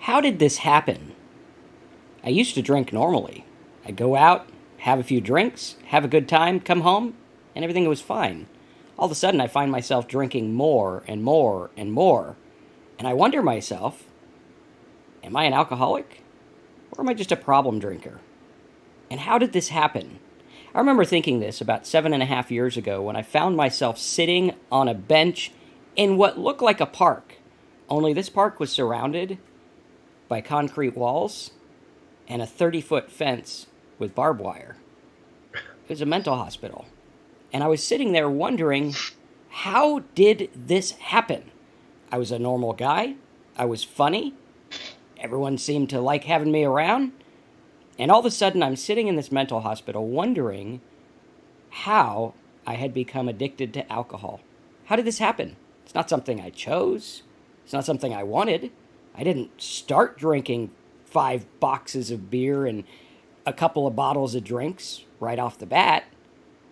How did this happen? I used to drink normally. I'd go out, have a few drinks, have a good time, come home, and everything was fine. All of a sudden, I find myself drinking more and more and more. And I wonder myself, am I an alcoholic? Or am I just a problem drinker? And how did this happen? I remember thinking this about 7.5 years ago when I found myself sitting on a bench in what looked like a park. Only this park was surrounded by concrete walls and a 30-foot fence with barbed wire. It was a mental hospital. And I was sitting there wondering, how did this happen? I was a normal guy. I was funny. Everyone seemed to like having me around. And all of a sudden, I'm sitting in this mental hospital wondering how I had become addicted to alcohol. How did this happen? It's not something I chose. It's not something I wanted. I didn't start drinking 5 boxes of beer and a couple of bottles of drinks right off the bat.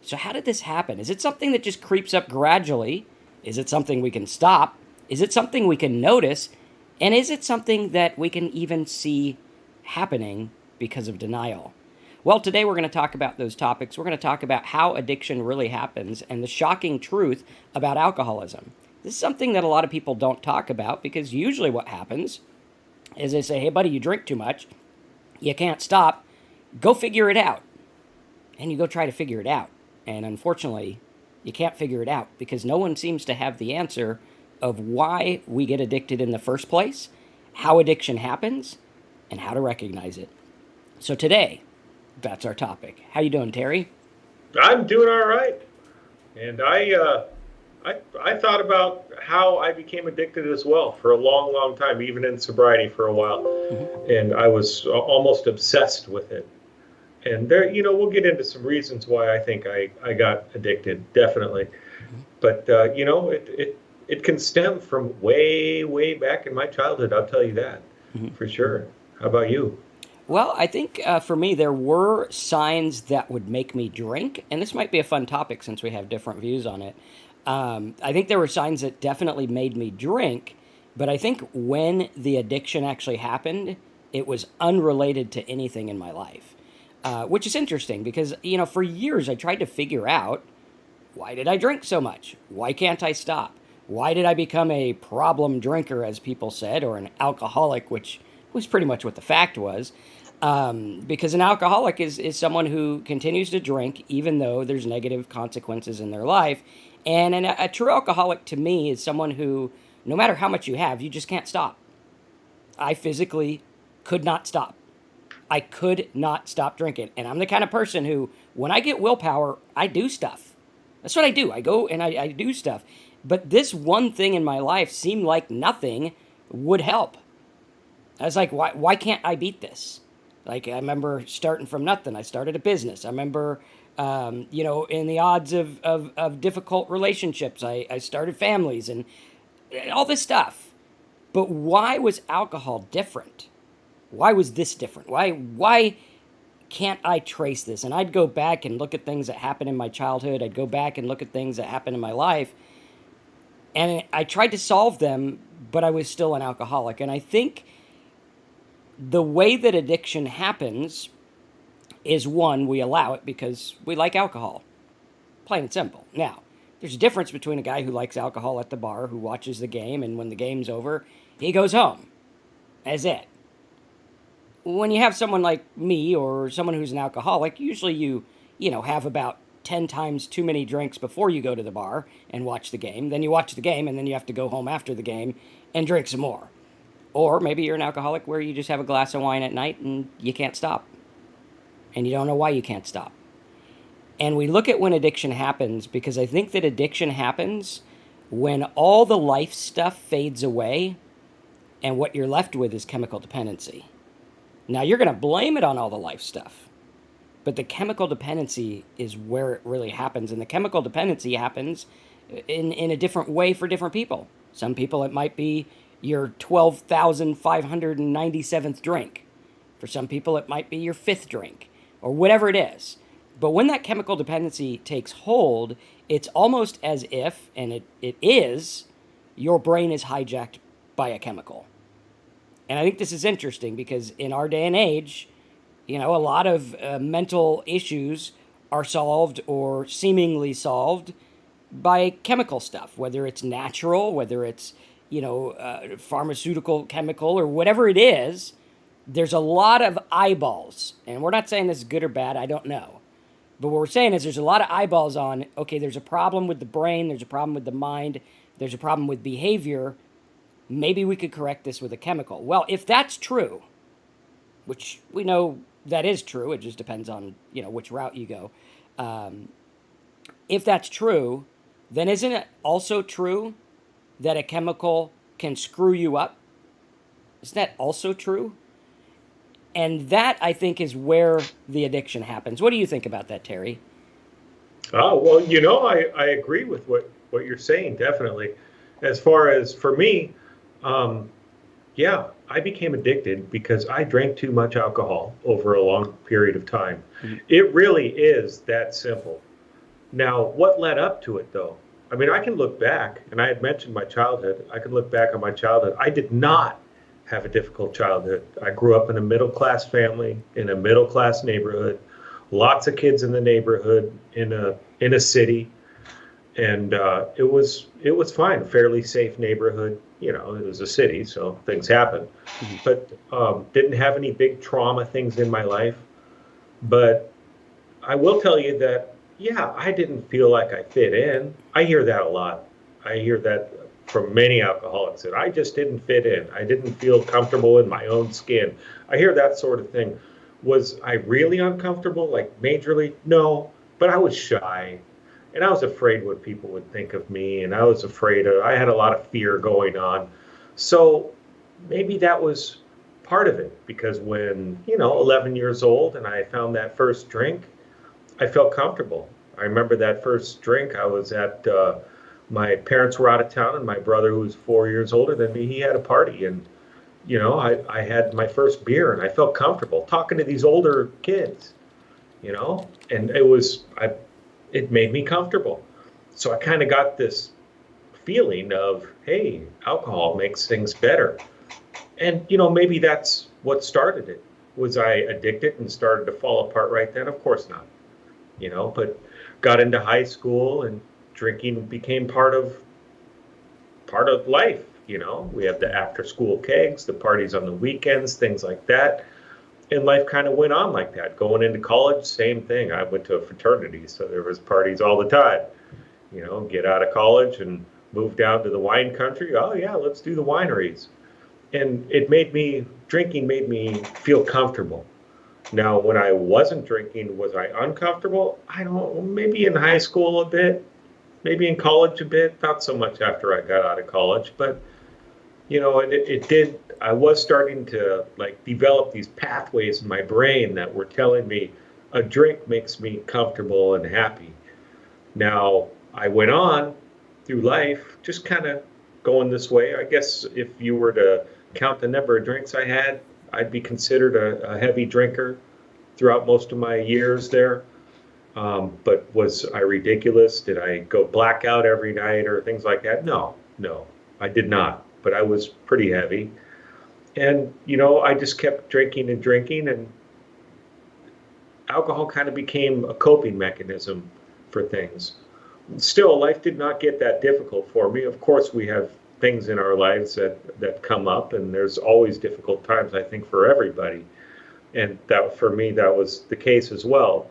So how did this happen? Is it something that just creeps up gradually? Is it something we can stop? Is it something we can notice? And is it something that we can even see happening because of denial? Well, today we're going to talk about those topics. We're going to talk about how addiction really happens and the shocking truth about alcoholism. This is something that a lot of people don't talk about because usually what happens is they say, hey, buddy, you drink too much. You can't stop. Go figure it out. And you go try to figure it out. And unfortunately, you can't figure it out because no one seems to have the answer of why we get addicted in the first place, how addiction happens, and how to recognize it. So today, that's our topic. How you doing, Terry? I'm doing all right. And I thought about how I became addicted as well for a long, long time, even in sobriety for a while. Mm-hmm. And I was almost obsessed with it. And there, we'll get into some reasons why I think I got addicted, definitely. Mm-hmm. But, it can stem from way, way back in my childhood, I'll tell you that, for sure. How about you? Well, I think for me, there were signs that would make me drink, and this might be a fun topic since we have different views on it. I think there were signs that definitely made me drink, but I think when the addiction actually happened, it was unrelated to anything in my life, which is interesting because, for years I tried to figure out, why did I drink so much? Why can't I stop? Why did I become a problem drinker, as people said, or an alcoholic, which was pretty much what the fact was? Because an alcoholic is someone who continues to drink even though there's negative consequences in their life. And a true alcoholic to me is someone who, no matter how much you have, you just can't stop. I physically could not stop. I could not stop drinking. And I'm the kind of person who, when I get willpower, I do stuff. That's what I do. I go and I do stuff. But this one thing in my life seemed like nothing would help. I was like, why can't I beat this? Like, I remember starting from nothing. I started a business. I remember, in the odds of difficult relationships, I started families and all this stuff. But why was alcohol different? Why was this different? Why can't I trace this? And I'd go back and look at things that happened in my childhood. I'd go back and look at things that happened in my life. And I tried to solve them, but I was still an alcoholic. And I think the way that addiction happens is, one, we allow it because we like alcohol. Plain and simple. Now, there's a difference between a guy who likes alcohol at the bar, who watches the game, and when the game's over, he goes home. That's it. When you have someone like me or someone who's an alcoholic, usually you have about 10 times too many drinks before you go to the bar and watch the game. Then you watch the game, and then you have to go home after the game and drink some more. Or maybe you're an alcoholic where you just have a glass of wine at night and you can't stop. And you don't know why you can't stop. And we look at when addiction happens because I think that addiction happens when all the life stuff fades away and what you're left with is chemical dependency. Now, you're going to blame it on all the life stuff. But the chemical dependency is where it really happens. And the chemical dependency happens in a different way for different people. Some people, it might be your 12,597th drink. For some people, it might be your 5th drink or whatever it is. But when that chemical dependency takes hold, it's almost as if, and it is, your brain is hijacked by a chemical. And I think this is interesting because in our day and age, a lot of mental issues are solved or seemingly solved by chemical stuff, whether it's natural, whether it's, pharmaceutical, chemical, or whatever it is. There's a lot of eyeballs. And we're not saying this is good or bad, I don't know. But what we're saying is there's a lot of eyeballs on, okay, there's a problem with the brain, there's a problem with the mind, there's a problem with behavior. Maybe we could correct this with a chemical. Well, if that's true, which we know that is true, it just depends on, which route you go. If that's true, then isn't it also true that a chemical can screw you up? Isn't that also true? And that, I think, is where the addiction happens. What do you think about that, Terry? Oh, well, I agree with what you're saying, definitely. As far as for me, yeah, I became addicted because I drank too much alcohol over a long period of time. Mm-hmm. It really is that simple. Now, what led up to it, though? I mean, I can look back, and I had mentioned my childhood. I can look back on my childhood. I did not have a difficult childhood. I grew up in a middle-class family, in a middle-class neighborhood, lots of kids in the neighborhood, in a city, and it was fine, fairly safe neighborhood. It was a city, so things happen. Mm-hmm. But didn't have any big trauma things in my life. But I will tell you that, yeah, I didn't feel like I fit in. I hear that a lot. I hear that from many alcoholics, that I just didn't fit in. I didn't feel comfortable in my own skin. I hear that sort of thing. Was I really uncomfortable, like majorly? No, but I was shy. And I was afraid what people would think of me. And I was I had a lot of fear going on. So maybe that was part of it, because when, 11 years old and I found that first drink, I felt comfortable. I remember that first drink. I was at, my parents were out of town, and my brother, who was 4 years older than me, he had a party. And, I had my first beer, and I felt comfortable talking to these older kids, and it made me comfortable. So I kind of got this feeling of, hey, alcohol makes things better. And, maybe that's what started it. Was I addicted and started to fall apart right then? Of course not. But got into high school, and drinking became part of life. We have the after school kegs, the parties on the weekends, things like that. And life kind of went on like that. Going into college, same thing. I went to a fraternity, so there was parties all the time. Get out of college and move down to the wine country. Oh yeah, let's do the wineries. And drinking made me feel comfortable. Now, when I wasn't drinking, was I uncomfortable? I don't know, maybe in high school a bit, maybe in college a bit, not so much after I got out of college, but it did. I was starting to develop these pathways in my brain that were telling me a drink makes me comfortable and happy. Now, I went on through life just kind of going this way. I guess if you were to count the number of drinks I had, I'd be considered a heavy drinker throughout most of my years there. But was I ridiculous? Did I go blackout every night or things like that? No, I did not. But I was pretty heavy. And, I just kept drinking, and alcohol kind of became a coping mechanism for things. Still, life did not get that difficult for me. Of course, we have things in our lives that come up, and there's always difficult times, I think, for everybody. And that, for me, that was the case as well.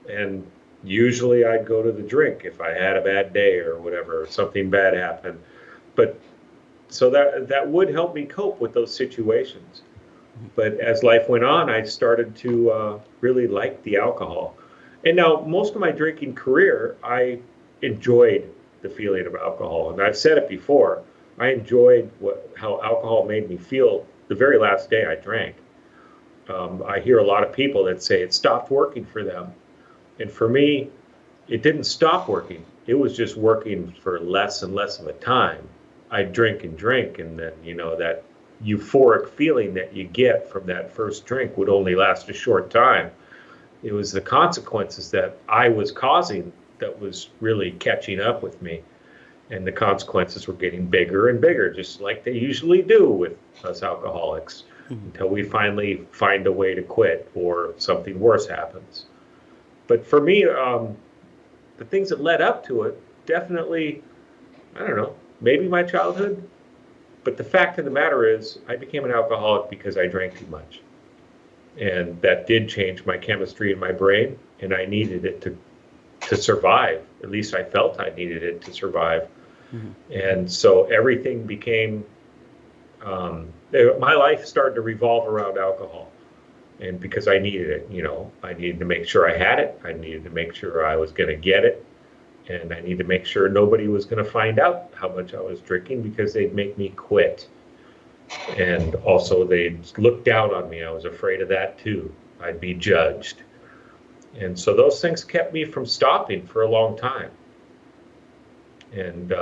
And usually I'd go to the drink if I had a bad day or whatever, or something bad happened. But so that would help me cope with those situations. But as life went on, I started to really like the alcohol. And now, most of my drinking career, I enjoyed the feeling of alcohol. And I've said it before, I enjoyed how alcohol made me feel the very last day I drank. I hear a lot of people that say it stopped working for them. And for me, it didn't stop working. It was just working for less and less of a time. I'd drink, and then, that euphoric feeling that you get from that first drink would only last a short time. It was the consequences that I was causing that was really catching up with me. And the consequences were getting bigger and bigger, just like they usually do with us alcoholics, Mhm. until we finally find a way to quit or something worse happens. But for me, the things that led up to it, definitely, I don't know, maybe my childhood. But the fact of the matter is, I became an alcoholic because I drank too much. And that did change my chemistry in my brain, and I needed it to survive. At least I felt I needed it to survive. Mhm. And so everything became, my life started to revolve around alcohol. And because I needed it, I needed to make sure I had it. I needed to make sure I was going to get it. And I needed to make sure nobody was going to find out how much I was drinking, because they'd make me quit. And also they'd look down on me. I was afraid of that too. I'd be judged. And so those things kept me from stopping for a long time. And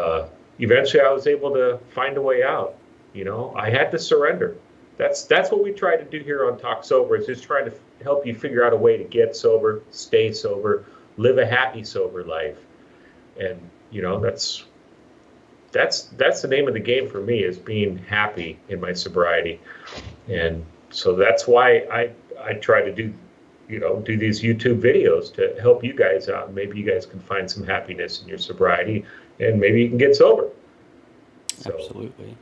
eventually I was able to find a way out. I had to surrender. That's what we try to do here on Talk Sober, is just trying to help you figure out a way to get sober, stay sober, live a happy sober life. And that's the name of the game for me, is being happy in my sobriety. And so that's why I try to do these YouTube videos to help you guys out. Maybe you guys can find some happiness in your sobriety, and maybe you can get sober. So. Absolutely.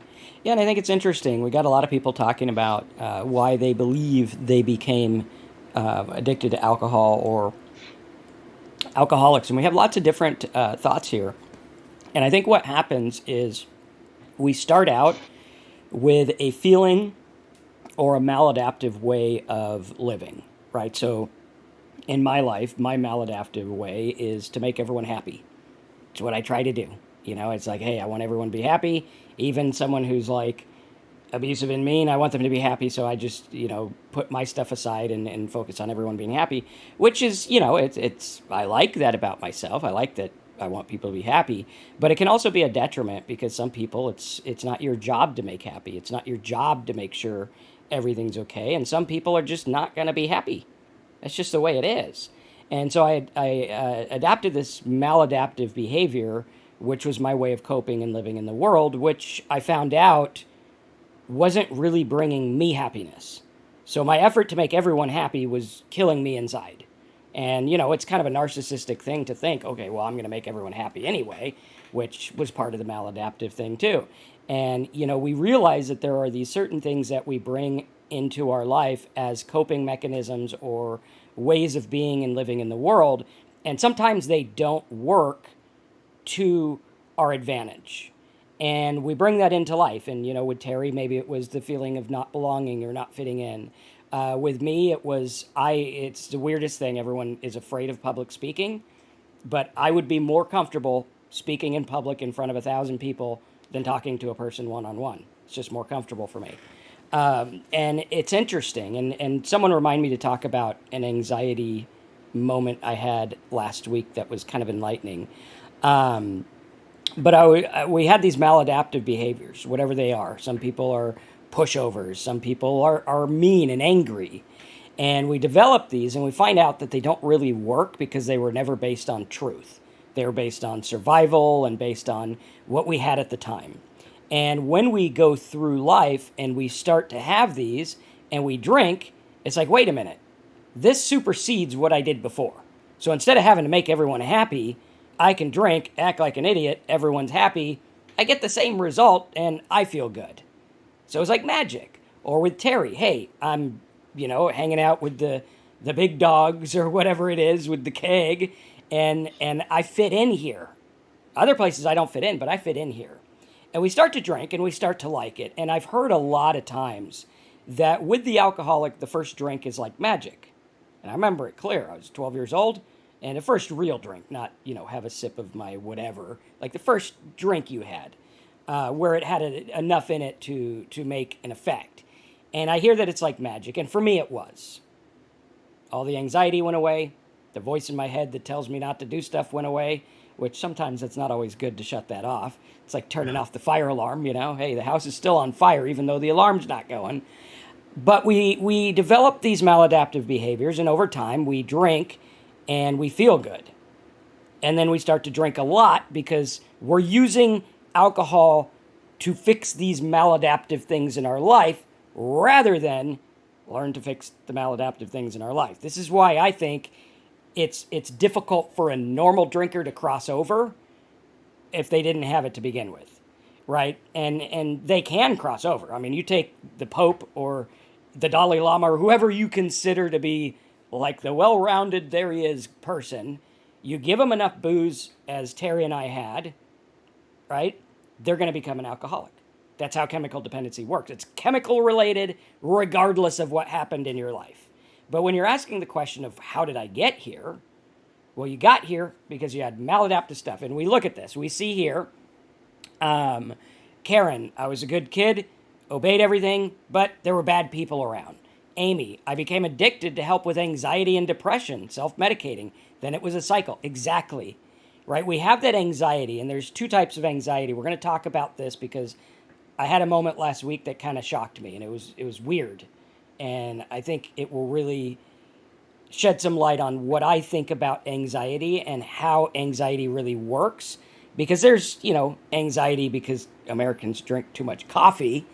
Yeah, and I think it's interesting. We got a lot of people talking about why they believe they became addicted to alcohol or alcoholics, and we have lots of different thoughts here. And I think what happens is we start out with a feeling or a maladaptive way of living, right? So in my life, my maladaptive way is to make everyone happy. It's what I try to do. It's like, hey, I want everyone to be happy. Even someone who's like abusive and mean, I want them to be happy. So I just, put my stuff aside and focus on everyone being happy, which is, I like that about myself. I like that I want people to be happy, but it can also be a detriment, because some people, it's not your job to make happy. It's not your job to make sure everything's okay. And some people are just not going to be happy. That's just the way it is. And so I adapted this maladaptive behavior, which was my way of coping and living in the world, which I found out wasn't really bringing me happiness. So my effort to make everyone happy was killing me inside. And, it's kind of a narcissistic thing to think, okay, well, I'm going to make everyone happy anyway, which was part of the maladaptive thing too. And, we realize that there are these certain things that we bring into our life as coping mechanisms or ways of being and living in the world. And sometimes they don't work to our advantage. And we bring that into life. And, with Terry, maybe it was the feeling of not belonging or not fitting in. With me, it's the weirdest thing. Everyone is afraid of public speaking, but I would be more comfortable speaking in public in front of 1,000 people than talking to a person one-on-one. It's just more comfortable for me. And it's interesting. And someone reminded me to talk about an anxiety moment I had last week that was kind of enlightening. But we had these maladaptive behaviors, whatever they are. Some people are pushovers. Some people are mean and angry. And we develop these, and we find out that they don't really work because they were never based on truth. They were based on survival and based on what we had at the time. And when we go through life and we start to have these and we drink, it's like, wait a minute, this supersedes what I did before. So instead of having to make everyone happy, I can drink, act like an idiot, everyone's happy, I get the same result, and I feel good. So it's like magic. Or with Terry, hey, I'm, hanging out with the big dogs or whatever it is with the keg, and I fit in here. Other places I don't fit in, but I fit in here. And we start to drink and we start to like it. And I've heard a lot of times that with the alcoholic, the first drink is like magic. And I remember it clear. I was 12 years old, and the first real drink, not, have a sip of my whatever, like the first drink you had, where it had enough in it to make an effect. And I hear that it's like magic, and for me it was. All the anxiety went away, the voice in my head that tells me not to do stuff went away, which sometimes it's not always good to shut that off. It's like turning off the fire alarm, hey, the house is still on fire even though the alarm's not going. But we develop these maladaptive behaviors, and over time we drink and we feel good. And then we start to drink a lot because we're using alcohol to fix these maladaptive things in our life rather than learn to fix the maladaptive things in our life. This is why I think it's difficult for a normal drinker to cross over if they didn't have it to begin with, right? And they can cross over. I mean, you take the Pope or the Dalai Lama or whoever you consider to be like the well-rounded, there he is person, you give them enough booze as Terry and I had, right? They're going to become an alcoholic. That's how chemical dependency works. It's chemical related regardless of what happened in your life. But when you're asking the question of how did I get here? Well, you got here because you had maladaptive stuff. And we look at this. We see here, Karen, I was a good kid, obeyed everything, but there were bad people around. Amy, I became addicted to help with anxiety and depression, self-medicating. Then it was a cycle. Exactly. Right? We have that anxiety, and there's two types of anxiety. We're going to talk about this because I had a moment last week that kind of shocked me, and it was weird. And I think it will really shed some light on what I think about anxiety and how anxiety really works. Because there's, anxiety because Americans drink too much coffee,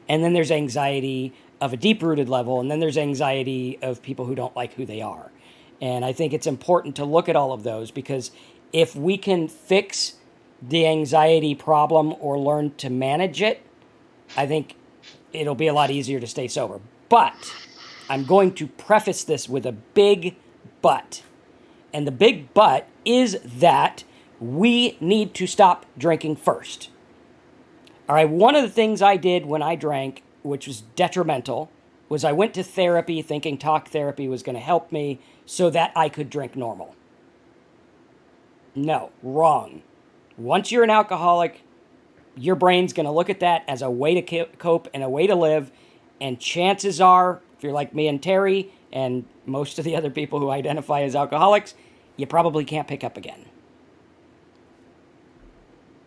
and then there's anxiety of a deep-rooted level, and then there's anxiety of people who don't like who they are. And I think it's important to look at all of those because if we can fix the anxiety problem or learn to manage it, I think it'll be a lot easier to stay sober. But I'm going to preface this with a big but. And the big but is that we need to stop drinking first. All right, one of the things I did when I drank, which was detrimental, was I went to therapy thinking talk therapy was going to help me so that I could drink normal. No, wrong. Once you're an alcoholic, your brain's going to look at that as a way to cope and a way to live. And chances are, if you're like me and Terry and most of the other people who identify as alcoholics, you probably can't pick up again.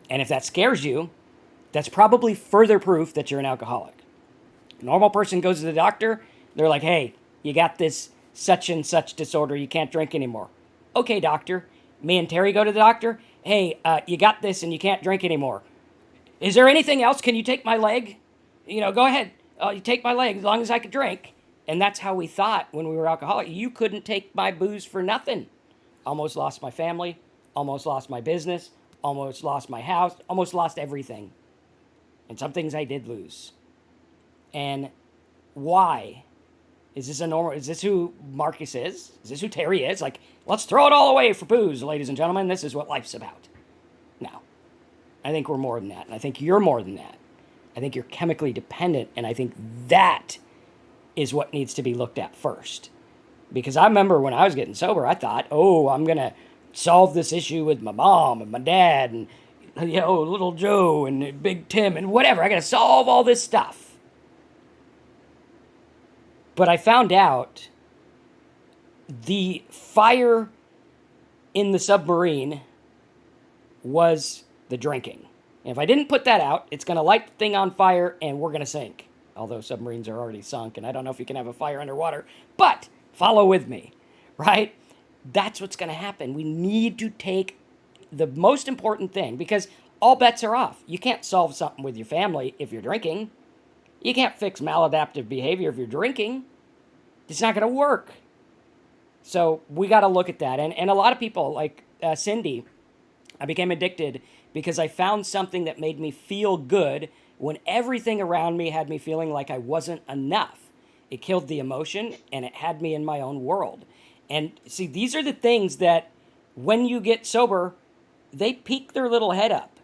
And if that scares you, that's probably further proof that you're an alcoholic. A normal person goes to the doctor, they're like, hey, you got this such and such disorder, you can't drink anymore. Okay, doctor. Me and Terry go to the doctor, hey, you got this and you can't drink anymore. Is there anything else? Can you take my leg? Go ahead. You take my leg as long as I could drink. And that's how we thought when we were alcoholic. You couldn't take my booze for nothing. Almost lost my family, almost lost my business, almost lost my house, almost lost everything. And some things I did lose. And why? Is this who Marcus is? Is this who Terry is? Like, let's throw it all away for booze, ladies and gentlemen. This is what life's about. No. I think we're more than that. And I think you're more than that. I think you're chemically dependent. And I think that is what needs to be looked at first. Because I remember when I was getting sober, I thought, I'm going to solve this issue with my mom and my dad and, little Joe and Big Tim and whatever. I got to solve all this stuff. But I found out the fire in the submarine was the drinking. And if I didn't put that out, it's going to light the thing on fire and we're going to sink. Although submarines are already sunk and I don't know if you can have a fire underwater. But follow with me, right? That's what's going to happen. We need to take the most important thing because all bets are off. You can't solve something with your family if you're drinking. You can't fix maladaptive behavior if you're drinking. It's not going to work. So we got to look at that. And a lot of people, like Cindy, I became addicted because I found something that made me feel good when everything around me had me feeling like I wasn't enough. It killed the emotion and it had me in my own world. And see, these are the things that when you get sober, they peek their little head up.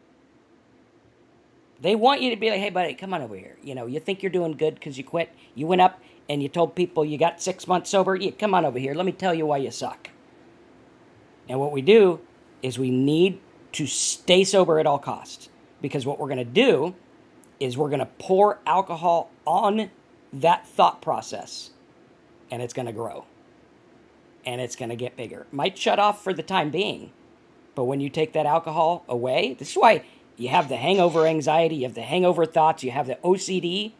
They want you to be like, hey, buddy, come on over here. You think you're doing good because you quit. You went up and you told people you got 6 months sober. Yeah, come on over here. Let me tell you why you suck. And what we do is we need to stay sober at all costs. Because what we're going to do is we're going to pour alcohol on that thought process. And it's going to grow. And it's going to get bigger. It might shut off for the time being. But when you take that alcohol away, this is why you have the hangover anxiety, you have the hangover thoughts, you have the OCD,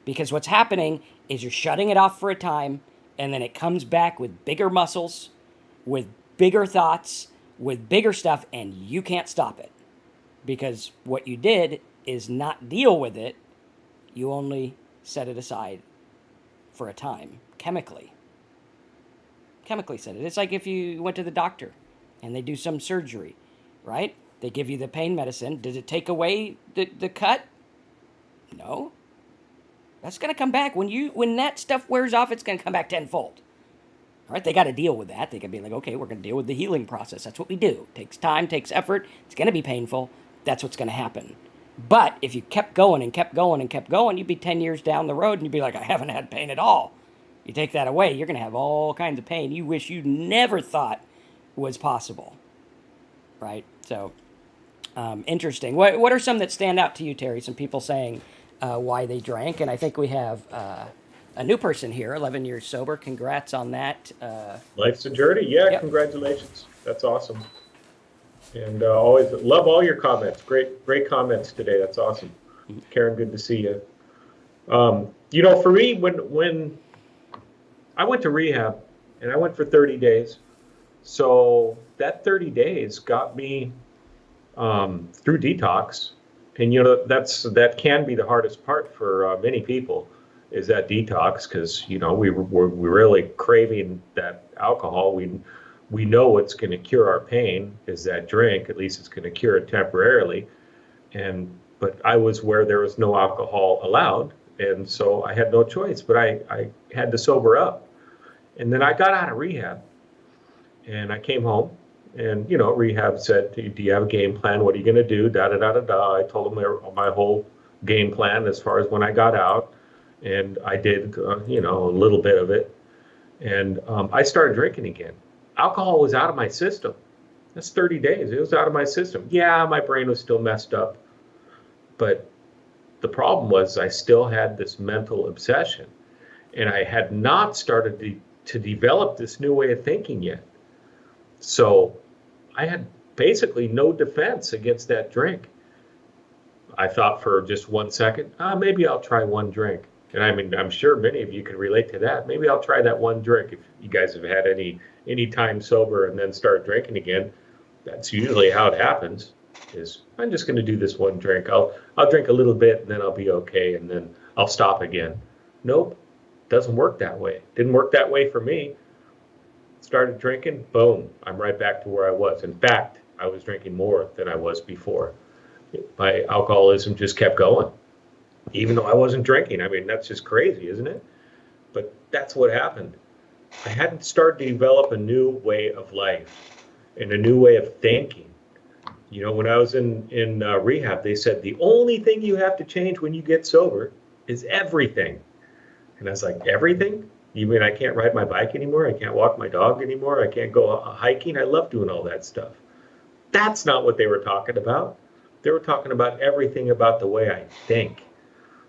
because what's happening is you're shutting it off for a time, and then it comes back with bigger muscles, with bigger thoughts, with bigger stuff, and you can't stop it because what you did is not deal with it. You only set it aside for a time, chemically set it. It's like if you went to the doctor and they do some surgery, right? They give you the pain medicine. Does it take away the cut? No. That's going to come back. When that stuff wears off, it's going to come back tenfold. All right, they got to deal with that. They can be like, okay, we're going to deal with the healing process. That's what we do. It takes time, takes effort. It's going to be painful. That's what's going to happen. But if you kept going and kept going and kept going, you'd be 10 years down the road and you'd be like, I haven't had pain at all. You take that away, you're going to have all kinds of pain you wish you never thought was possible. Right? So, interesting. What are some that stand out to you, Terry? Some people saying why they drank. And I think we have a new person here, 11 years sober. Congrats on that. Life's a journey. Yeah, yep. Congratulations. That's awesome. And always love all your comments. Great comments today. That's awesome. Karen, good to see you. For me, when I went to rehab and I went for 30 days, so that 30 days got me through detox. And, that can be the hardest part for many people is that detox because, we're really craving that alcohol. We know what's going to cure our pain is that drink. At least it's going to cure it temporarily. But I was where there was no alcohol allowed. And so I had no choice, but I had to sober up. And then I got out of rehab and I came home and, rehab said, do you have a game plan? What are you going to do? Da, da, da, da, da. I told them my whole game plan as far as when I got out. And I did, a little bit of it. And I started drinking again. Alcohol was out of my system. That's 30 days. It was out of my system. Yeah, my brain was still messed up. But the problem was I still had this mental obsession. And I had not started to develop this new way of thinking yet. So I had basically no defense against that drink. I thought for just 1 second, maybe I'll try one drink. And I'm sure many of you can relate to that. Maybe I'll try that one drink. If you guys have had any time sober and then start drinking again, that's usually how it happens. Is I'm just going to do this one drink. I'll drink a little bit and then I'll be okay and then I'll stop again. Nope, doesn't work that way. Didn't work that way for me. Started drinking, boom, I'm right back to where I was. In fact, I was drinking more than I was before. My alcoholism just kept going, even though I wasn't drinking. That's just crazy, isn't it? But that's what happened. I hadn't started to develop a new way of life and a new way of thinking. When I was in rehab, they said the only thing you have to change when you get sober is everything. And I was like, everything? You mean I can't ride my bike anymore? I can't walk my dog anymore? I can't go hiking? I love doing all that stuff. That's not what they were talking about. They were talking about everything about the way I think.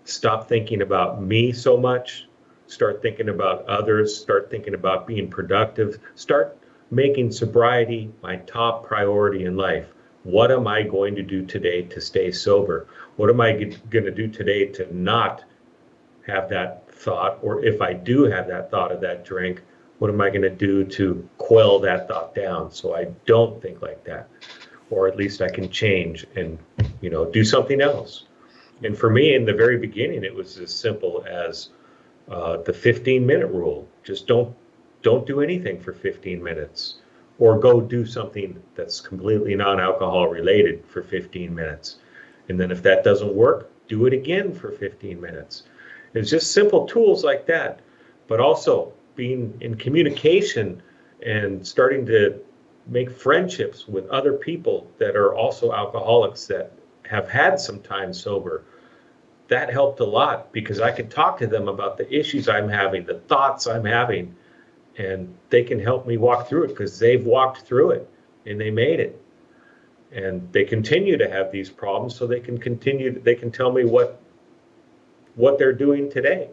Stop thinking about me so much. Start thinking about others. Start thinking about being productive. Start making sobriety my top priority in life. What am I going to do today to stay sober? What am I going to do today to not have that thought? Or if I do have that thought of that drink, what am I going to do to quell that thought down so I don't think like that? Or at least I can change and, do something else. And for me, in the very beginning, it was as simple as the 15-minute rule. Just don't do anything for 15 minutes. Or go do something that's completely non-alcohol related for 15 minutes. And then if that doesn't work, do it again for 15 minutes. It's just simple tools like that. But also being in communication and starting to make friendships with other people that are also alcoholics that have had some time sober. That helped a lot because I could talk to them about the issues I'm having, the thoughts I'm having, and they can help me walk through it because they've walked through it and they made it. And they continue to have these problems, so they can tell me what they're doing today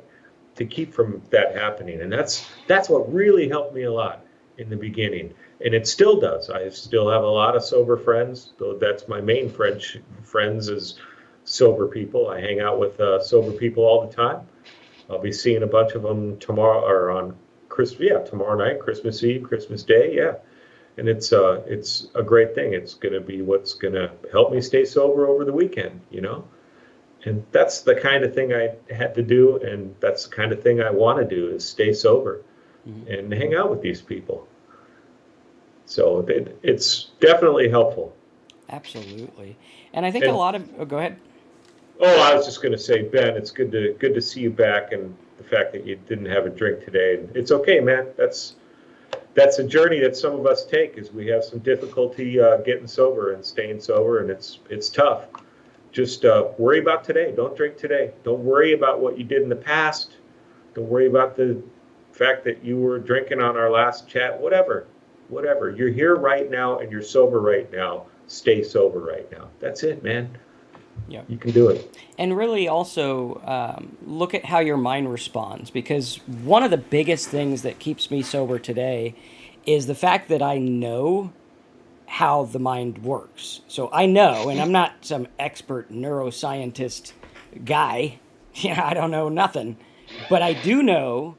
to keep from that happening. And that's what really helped me a lot in the beginning. And it still does. I still have a lot of sober friends, though that's my main friends is sober people. I hang out with sober people all the time. I'll be seeing a bunch of them tomorrow or on tomorrow night, Christmas Eve, Christmas Day, yeah. And it's a great thing. It's going to be what's going to help me stay sober over the weekend, you know? And that's the kind of thing I had to do, and that's the kind of thing I want to do, is stay sober Mm-hmm. and hang out with these people. So it's definitely helpful. Absolutely. And I think a And lot of, oh, go ahead. oh, I was just going to say, Ben, it's good to see you back, and the fact that you didn't have a drink today. And it's okay, man. That's a journey that some of us take, is we have some difficulty getting sober and staying sober, and it's tough. Just worry about today. Don't drink today. Don't worry about what you did in the past. Don't worry about the fact that you were drinking on our last chat. Whatever. You're here right now, and you're sober right now. Stay sober right now. That's it, man. Yeah. You can do it. And really also look at how your mind responds, because one of the biggest things that keeps me sober today is the fact that I know how the mind works. So I know, and I'm not some expert neuroscientist guy. Yeah, I don't know nothing. But I do know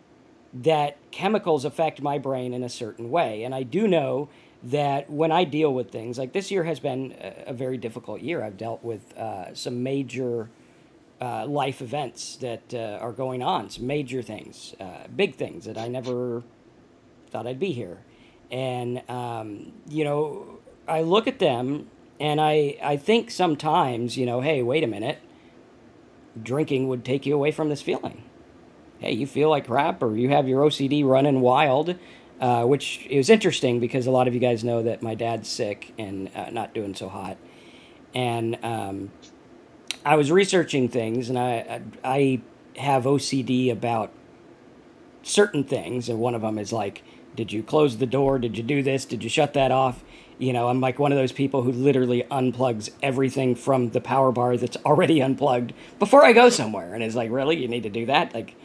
that chemicals affect my brain in a certain way. And I do know that when I deal with things, like this year has been a very difficult year. I've dealt with some major life events that are going on, some major things, big things that I never thought I'd be here. And, I look at them and I think sometimes, hey, wait a minute, drinking would take you away from this feeling. Hey, you feel like crap, or you have your OCD running wild, which is interesting because a lot of you guys know that my dad's sick and not doing so hot. And I was researching things, and I have OCD about certain things, and one of them is like, did you close the door? Did you do this? Did you shut that off? I'm like one of those people who literally unplugs everything from the power bar that's already unplugged before I go somewhere. And it's like, really? You need to do that? Like,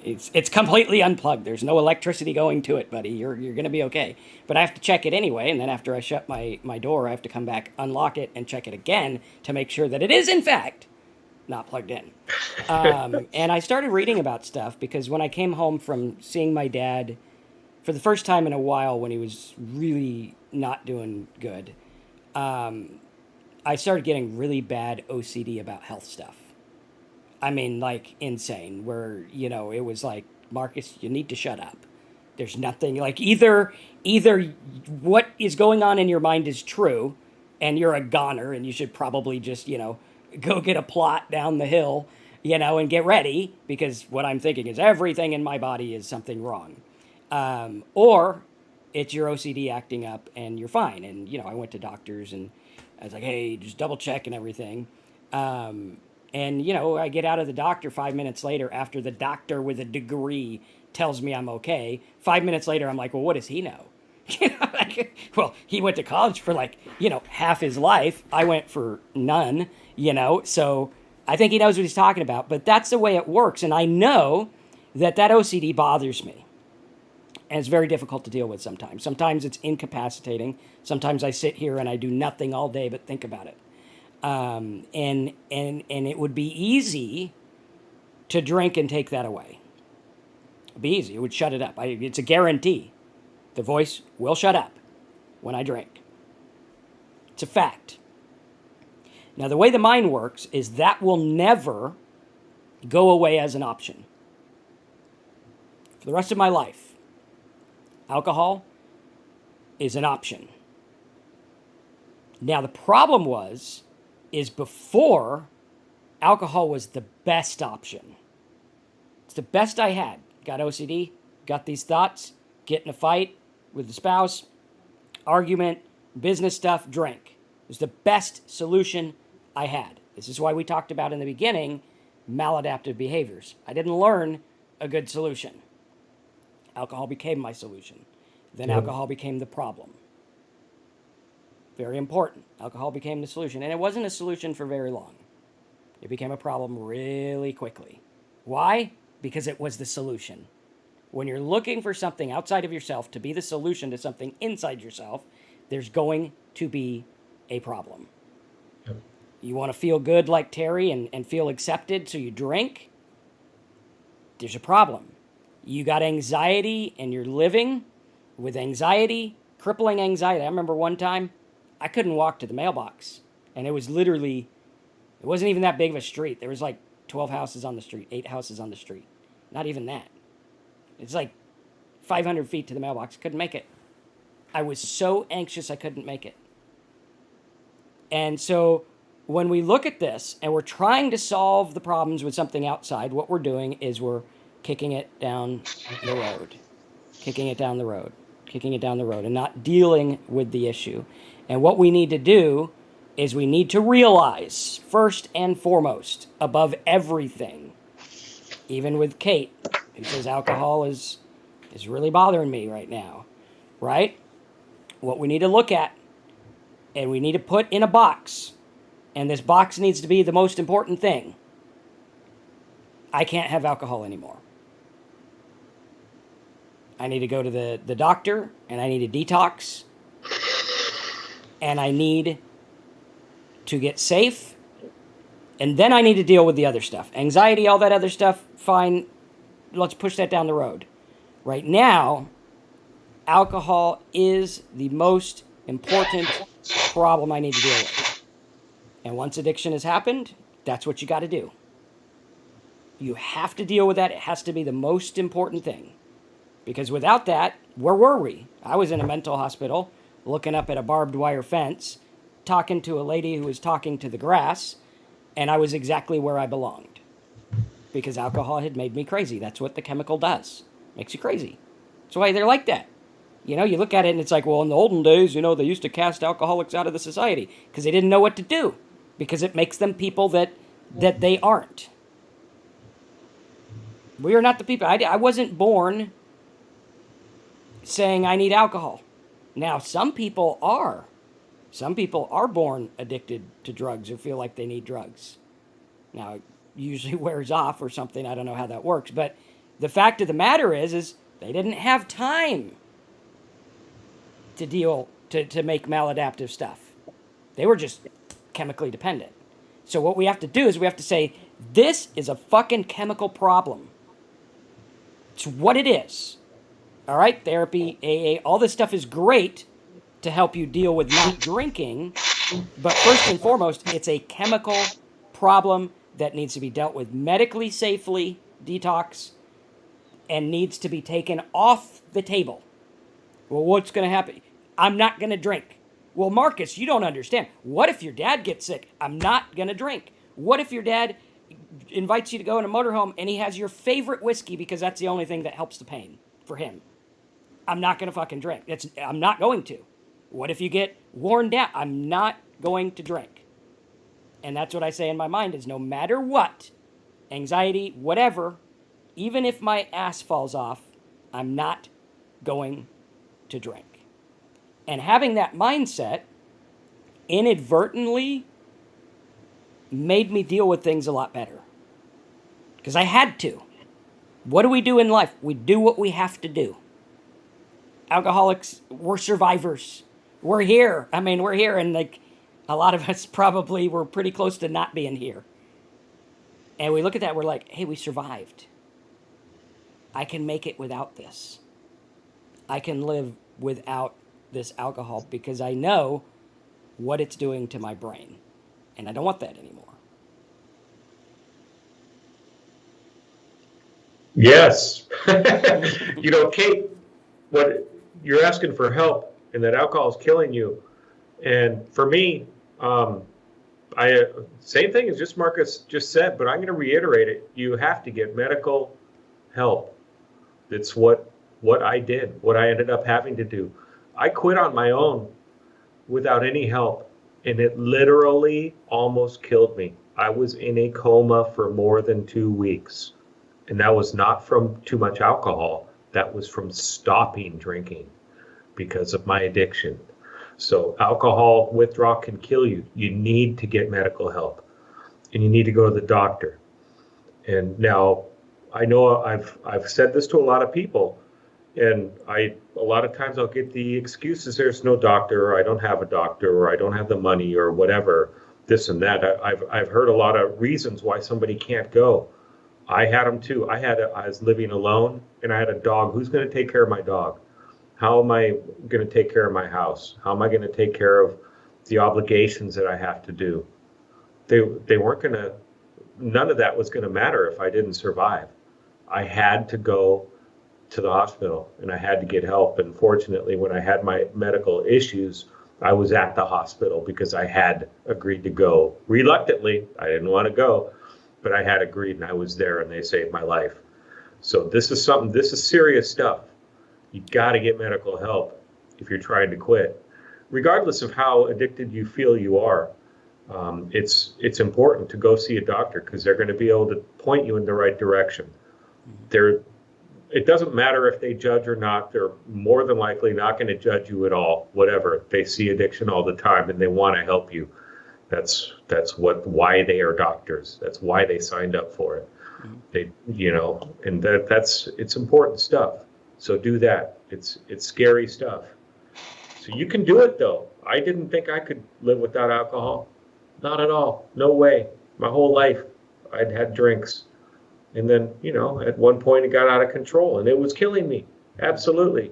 it's completely unplugged. There's no electricity going to it, buddy. You're going to be okay. But I have to check it anyway, and then after I shut my door, I have to come back, unlock it, and check it again to make sure that it is, in fact, not plugged in. And I started reading about stuff because when I came home from seeing my dad for the first time in a while when he was really not doing good, I started getting really bad OCD about health stuff. I mean, like insane, where, it was like, Marcus, you need to shut up. There's nothing like either what is going on in your mind is true and you're a goner and you should probably just, go get a plot down the hill, and get ready, because what I'm thinking is everything in my body is something wrong. Or it's your OCD acting up and you're fine. And, I went to doctors and I was like, hey, just double check and everything. And, I get out of the doctor 5 minutes later after the doctor with a degree tells me I'm okay. 5 minutes later, I'm like, well, what does he know? Well, he went to college for half his life. I went for none, so I think he knows what he's talking about. But that's the way it works. And I know that OCD bothers me. And it's very difficult to deal with sometimes. Sometimes it's incapacitating. Sometimes I sit here and I do nothing all day but think about it. And it would be easy to drink and take that away. It'd be easy. It would shut it up. It's a guarantee. The voice will shut up when I drink. It's a fact. Now, the way the mind works is that will never go away as an option. For the rest of my life, alcohol is an option. Now, the problem is before, alcohol was the best option. It's the best I had. Got OCD, got these thoughts, get in a fight with the spouse, argument, business stuff, drink. It was the best solution I had. This is why we talked about in the beginning maladaptive behaviors. I didn't learn a good solution. Alcohol became my solution. Then alcohol became the problem. Very important. Alcohol became the solution. And it wasn't a solution for very long. It became a problem really quickly. Why? Because it was the solution. When you're looking for something outside of yourself to be the solution to something inside yourself, there's going to be a problem. Yep. You want to feel good like Terry and feel accepted, so you drink? There's a problem. You got anxiety and you're living with anxiety, crippling anxiety. I remember one time I couldn't walk to the mailbox, and it was literally, it wasn't even that big of a street. There was like 12 houses on the street, 8 houses on the street. Not even that. It's like 500 feet to the mailbox. Couldn't make it. I was so anxious I couldn't make it. And so when we look at this and we're trying to solve the problems with something outside, what we're doing is we're kicking it down the road, kicking it down the road, kicking it down the road, and not dealing with the issue. And what we need to do is we need to realize, first and foremost, above everything, even with Kate, who says alcohol is really bothering me right now, right? What we need to look at, and we need to put in a box, and this box needs to be the most important thing. I can't have alcohol anymore. I need to go to the doctor, and I need a detox, and I need to get safe, and then I need to deal with the other stuff. Anxiety, all that other stuff, fine. Let's push that down the road. Right now, alcohol is the most important problem I need to deal with. And once addiction has happened, that's what you got to do. You have to deal with that. It has to be the most important thing. Because without that, where were we? I was in a mental hospital, looking up at a barbed wire fence, talking to a lady who was talking to the grass, and I was exactly where I belonged. Because alcohol had made me crazy. That's what the chemical does. Makes you crazy. That's why they're like that. You know, you look at it and it's like, well, in the olden days, you know, they used to cast alcoholics out of the society because they didn't know what to do. Because it makes them people that they aren't. We are not the people. I wasn't born saying I need alcohol. Now, some people are. Some people are born addicted to drugs or feel like they need drugs. Now, it usually wears off or something. I don't know how that works. But the fact of the matter is they didn't have time to make maladaptive stuff. They were just chemically dependent. So what we have to do is we have to say, this is a fucking chemical problem. It's what it is. All right? Therapy, AA, all this stuff is great to help you deal with not drinking. But first and foremost, it's a chemical problem that needs to be dealt with medically safely, detox, and needs to be taken off the table. Well, what's going to happen? I'm not going to drink. Well, Marcus, you don't understand. What if your dad gets sick? I'm not going to drink. What if your dad invites you to go in a motorhome and he has your favorite whiskey because that's the only thing that helps the pain for him? I'm not going to fucking drink. I'm not going to. What if you get worn down? I'm not going to drink. And that's what I say in my mind is no matter what, anxiety, whatever, even if my ass falls off, I'm not going to drink. And having that mindset inadvertently made me deal with things a lot better. Because I had to. What do we do in life? We do what we have to do. Alcoholics, we're survivors. We're here. I mean, we're here, and like a lot of us probably were pretty close to not being here. And we look at that, we're like, hey, we survived. I can make it without this. I can live without this alcohol because I know what it's doing to my brain. And I don't want that anymore. Yes. You know, Kate, what you're asking for help and that alcohol is killing you. And for me, I same thing as just Marcus just said, but I'm going to reiterate it. You have to get medical help. That's what I did, what I ended up having to do. I quit on my own without any help, and it literally almost killed me. I was in a coma for more than 2 weeks, and that was not from too much alcohol. That was from stopping drinking because of my addiction. So alcohol withdrawal can kill you. You need to get medical help, and you need to go to the doctor. And now I know I've said this to a lot of people, and a lot of times I'll get the excuses, there's no doctor, or I don't have a doctor, or I don't have the money, or whatever, this and that. I've heard a lot of reasons why somebody can't go. I had them too. I was living alone, and I had a dog. Who's going to take care of my dog? How am I going to take care of my house? How am I going to take care of the obligations that I have to do? They weren't going to, none of that was going to matter if I didn't survive. I had to go to the hospital and I had to get help. And fortunately, when I had my medical issues, I was at the hospital because I had agreed to go. Reluctantly, I didn't want to go, but I had agreed and I was there and they saved my life. So this is serious stuff. You got to get medical help if you're trying to quit. Regardless of how addicted you feel you are, it's important to go see a doctor because they're going to be able to point you in the right direction. It doesn't matter if they judge or not. They're more than likely not going to judge you at all, whatever. They see addiction all the time and they want to help you. That's why they are doctors. That's why they signed up for it. They, and it's important stuff. So do that. It's scary stuff. So you can do it though. I didn't think I could live without alcohol. Not at all. No way. My whole life I'd had drinks. And then, at one point it got out of control and it was killing me. Absolutely.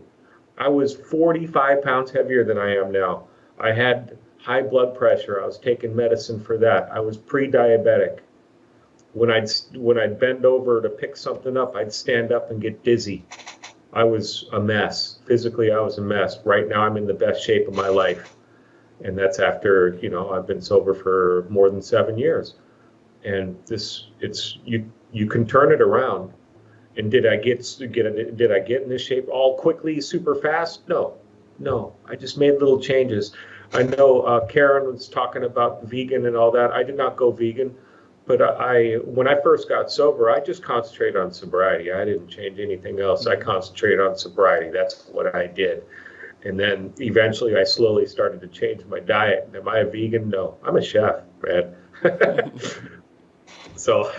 I was 45 pounds heavier than I am now. I had high blood pressure. I was taking medicine for that. I was pre-diabetic. When I'd bend over to pick something up, I'd stand up and get dizzy. I was a mess. Physically, I was a mess. Right now, I'm in the best shape of my life. And that's after, I've been sober for more than 7 years. And you can turn it around. And did I get in this shape all quickly, super fast? No. I just made little changes. I know Karen was talking about vegan and all that. I did not go vegan, but when I first got sober, I just concentrated on sobriety. I didn't change anything else. I concentrated on sobriety. That's what I did. And then eventually I slowly started to change my diet. Am I a vegan? No, I'm a chef, man. So,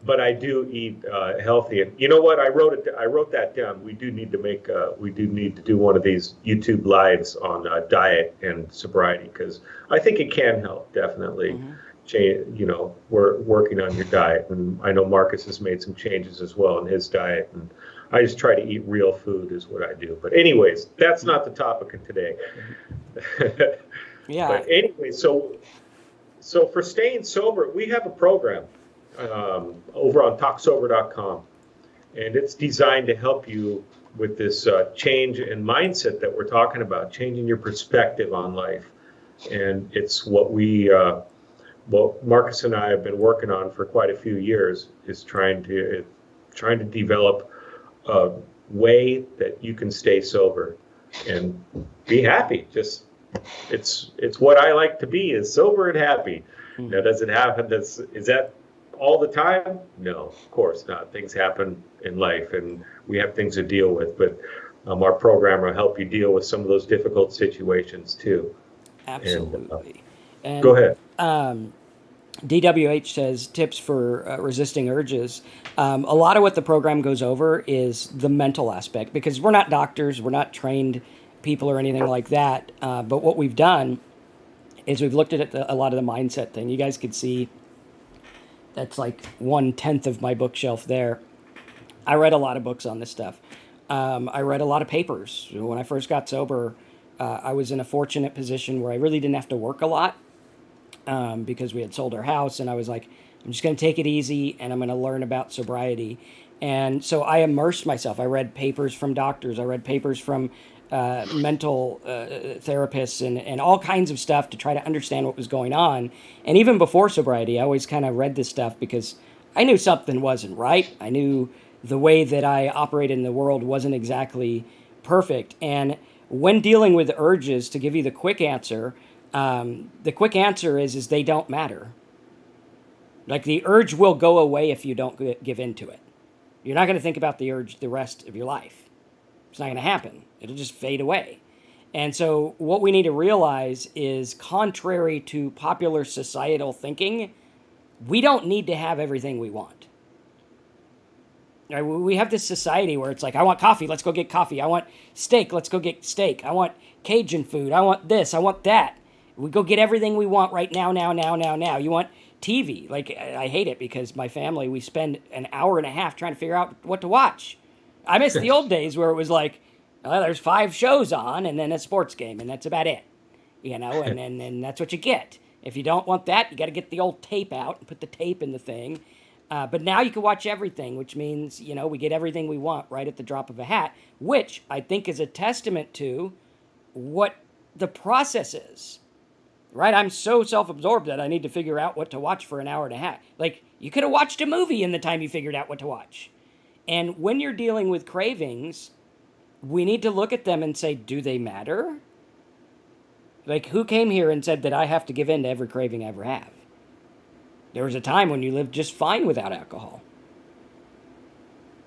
but I do eat healthy. And you know what? I wrote that down. We do need to do one of these YouTube lives on diet and sobriety because I think it can help definitely. Mm-hmm. Change, we're working on your diet, and I know Marcus has made some changes as well in his diet. And I just try to eat real food is what I do. But anyways, that's not the topic of today. Yeah. But anyway, so for staying sober, we have a program over on talksober.com, and it's designed to help you with this change in mindset that we're talking about, changing your perspective on life. And it's what Marcus and I have been working on for quite a few years, is trying to develop a way that you can stay sober and be happy. Just it's what I like to be, is sober and happy. Now, does it happen? Is that all the time? No, of course not. Things happen in life and we have things to deal with, but our program will help you deal with some of those difficult situations too. Absolutely. And, go ahead. DWH says tips for resisting urges. A lot of what the program goes over is the mental aspect, because we're not doctors, we're not trained people or anything like that. But what we've done is we've looked at a lot of the mindset thing. You guys could see that's like 1/10 of my bookshelf there. I read a lot of books on this stuff. I read a lot of papers. When I first got sober, I was in a fortunate position where I really didn't have to work a lot. Because we had sold our house, and I was like, I'm just going to take it easy and I'm going to learn about sobriety. And so I immersed myself. I read papers from doctors. I read papers from mental therapists and all kinds of stuff to try to understand what was going on. And even before sobriety, I always kind of read this stuff because I knew something wasn't right. I knew the way that I operated in the world wasn't exactly perfect. And when dealing with urges, to give you the quick answer is they don't matter. Like, the urge will go away if you don't give into it. You're not going to think about the urge the rest of your life. It's not going to happen. It'll just fade away. And so what we need to realize is, contrary to popular societal thinking, we don't need to have everything we want. Right? We have this society where it's like, I want coffee, let's go get coffee. I want steak, let's go get steak. I want Cajun food, I want this, I want that. We go get everything we want right now. You want TV. Like, I hate it because my family, we spend an hour and a half trying to figure out what to watch. I miss the old days where it was like, Well, there's 5 shows on and then a sports game, and that's about it. And that's what you get. If you don't want that, you got to get the old tape out and put the tape in the thing. But now you can watch everything, which means, we get everything we want right at the drop of a hat, which I think is a testament to what the process is, right? I'm so self-absorbed that I need to figure out what to watch for an hour and a half. Like, you could have watched a movie in the time you figured out what to watch. And when you're dealing with cravings, we need to look at them and say, do they matter? Like, who came here and said that I have to give in to every craving I ever have? There was a time when you lived just fine without alcohol.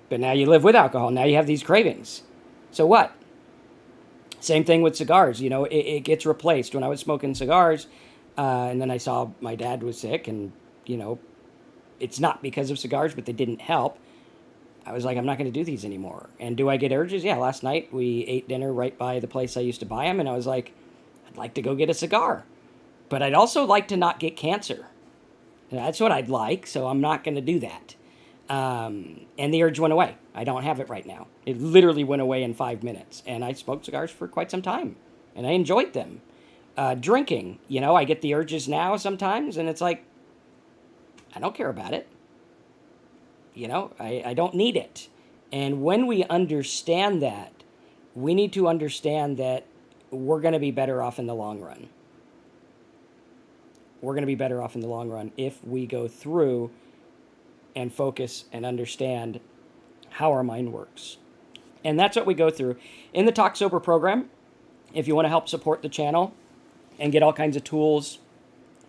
But now you live with alcohol. Now you have these cravings. So what? Same thing with cigars. It gets replaced. When I was smoking cigars, and then I saw my dad was sick, and, it's not because of cigars, but they didn't help. I was like, I'm not going to do these anymore. And do I get urges? Yeah, last night we ate dinner right by the place I used to buy them, and I was like, I'd like to go get a cigar. But I'd also like to not get cancer. And that's what I'd like, so I'm not going to do that. And the urge went away. I don't have it right now. It literally went away in 5 minutes. And I smoked cigars for quite some time, and I enjoyed them. Drinking, I get the urges now sometimes, and it's like, I don't care about it. I don't need it. And when we understand that, we need to understand that we're going to be better off in the long run. We're going to be better off in the long run if we go through and focus and understand how our mind works. And that's what we go through in the Talk Sober program. If you want to help support the channel and get all kinds of tools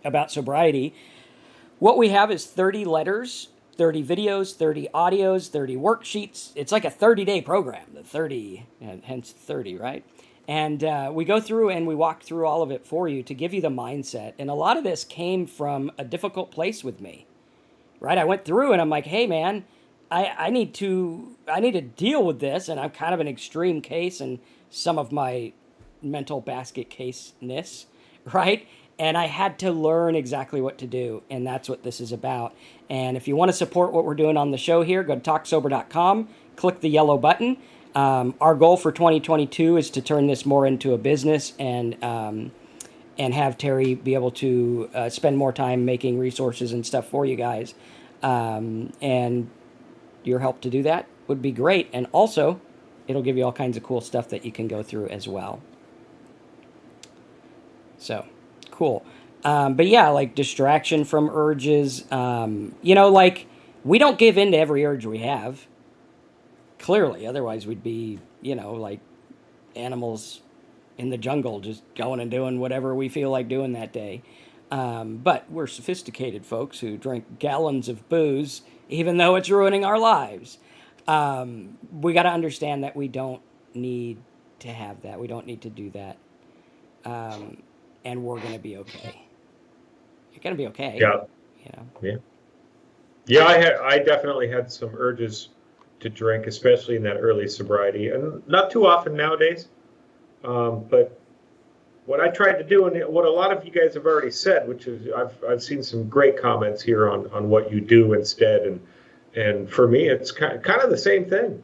about sobriety, what we have is 30 letters, 30 videos, 30 audios, 30 worksheets. It's like a 30-day program, the 30, and hence 30, right? And we go through and we walk through all of it for you to give you the mindset. And a lot of this came from a difficult place with me, right? I went through and I'm like, hey, man, I need to deal with this. And I'm kind of an extreme case in some of my mental basket case-ness, right? And I had to learn exactly what to do, and that's what this is about. And if you want to support what we're doing on the show here, go to TalkSober.com, click the yellow button. Our goal for 2022 is to turn this more into a business and have Terry be able to spend more time making resources and stuff for you guys. And your help to do that would be great. And also, it'll give you all kinds of cool stuff that you can go through as well. So, cool. But yeah, like distraction from urges. Like we don't give in to every urge we have. Clearly, otherwise we'd be, like animals in the jungle just going and doing whatever we feel like doing that day. But we're sophisticated folks who drink gallons of booze, even though it's ruining our lives. We got to understand that we don't need to have that. We don't need to do that. And we're going to be okay. You're going to be okay. Yeah. Yeah. Yeah, I definitely had some urges to drink, especially in that early sobriety, and not too often nowadays. But what I tried to do, and what a lot of you guys have already said, which is I've seen some great comments here on what you do instead, and for me, it's kind of the same thing.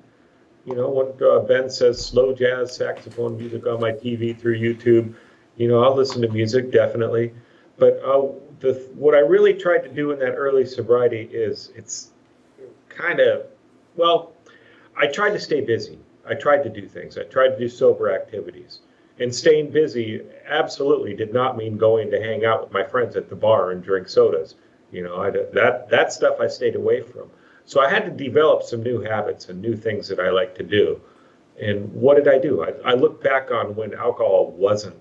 What Ben says, slow jazz, saxophone music on my TV through YouTube. I'll listen to music, definitely. But what I really tried to do in that early sobriety is it's kind of, I tried to stay busy. I tried to do things. I tried to do sober activities. And staying busy absolutely did not mean going to hang out with my friends at the bar and drink sodas. That stuff I stayed away from. So I had to develop some new habits and new things that I like to do. And what did I do? I look back on when alcohol wasn't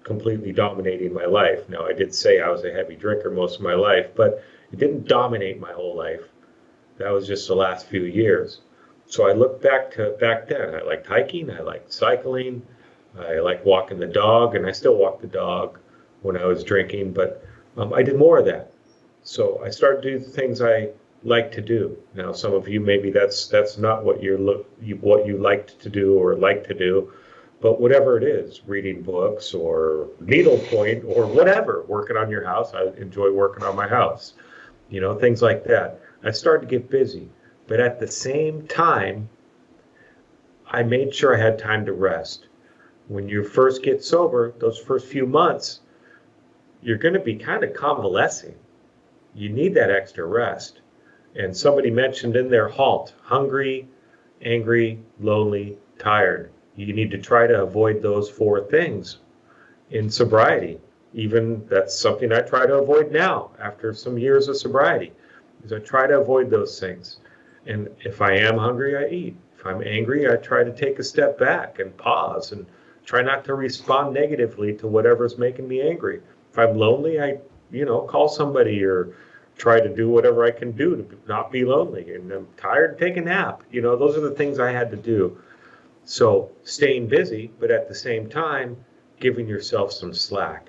completely dominating my life. Now, I did say I was a heavy drinker most of my life, but it didn't dominate my whole life. That was just the last few years. So I look back then. I liked hiking. I liked cycling. I liked walking the dog, and I still walk the dog when I was drinking, but I did more of that. So I started to do the things I like to do. Now, some of you, maybe that's not what what you liked to do or like to do. But whatever it is, reading books or needlepoint or whatever, working on your house. I enjoy working on my house, things like that. I started to get busy. But at the same time, I made sure I had time to rest. When you first get sober, those first few months, you're going to be kind of convalescing. You need that extra rest. And somebody mentioned in their halt, hungry, angry, lonely, tired. You need to try to avoid those four things in sobriety. Even that's something I try to avoid now after some years of sobriety, is I try to avoid those things. And if I am hungry, I eat. If I'm angry, I try to take a step back and pause and try not to respond negatively to whatever's making me angry. If I'm lonely, I, call somebody or try to do whatever I can do to not be lonely. And I'm tired, take a nap. Those are the things I had to do. So staying busy, but at the same time, giving yourself some slack.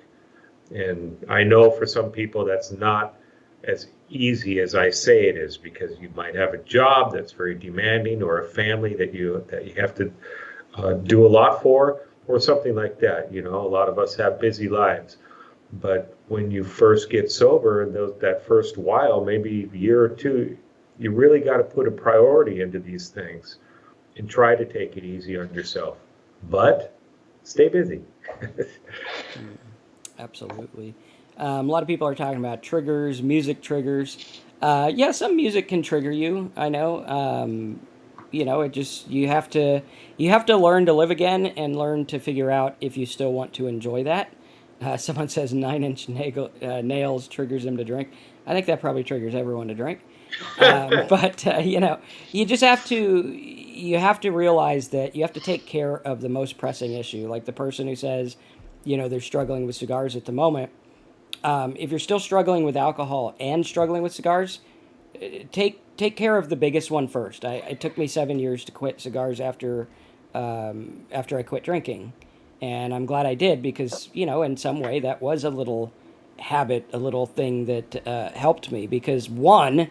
And I know for some people that's not as easy as I say it is, because you might have a job that's very demanding, or a family that you have to do a lot for, or something like that. A lot of us have busy lives. But when you first get sober, and that first while, maybe a year or two, you really got to put a priority into these things and try to take it easy on yourself. But stay busy. Absolutely. A lot of people are talking about triggers, music triggers. Yeah, some music can trigger you. I know. It just you have to learn to live again and learn to figure out if you still want to enjoy that. Someone says Nine Inch Nails triggers him to drink. I think that probably triggers everyone to drink. But you just have to realize that you have to take care of the most pressing issue. Like the person who says, they're struggling with cigars at the moment. If you're still struggling with alcohol and struggling with cigars, take care of the biggest one first. It took me 7 years to quit cigars after I quit drinking, and I'm glad I did, because in some way that was a little habit, a little thing that helped me, because one,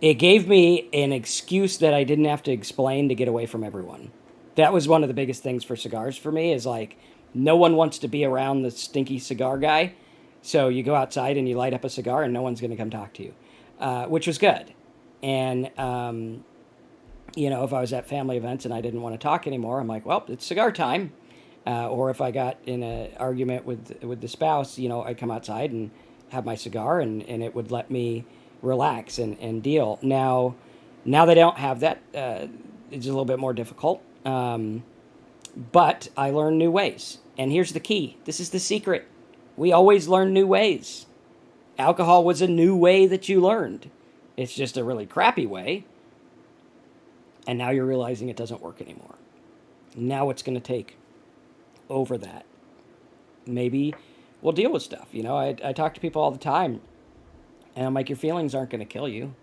it gave me an excuse that I didn't have to explain to get away from everyone. That was one of the biggest things for cigars for me, is like, no one wants to be around the stinky cigar guy. So you go outside and you light up a cigar and no one's going to come talk to you, which was good. And, if I was at family events and I didn't want to talk anymore, I'm like, well, it's cigar time. Or if I got in an argument with the spouse, I'd come outside and have my cigar, and it would let me relax and deal. Now that I don't have that, it's a little bit more difficult. But I learned new ways. And here's the key. This is the secret. We always learn new ways. Alcohol was a new way that you learned. It's just a really crappy way. And now you're realizing it doesn't work anymore. Now what's going to take over that? Maybe we'll deal with stuff. I talk to people all the time, and I'm like, your feelings aren't going to kill you.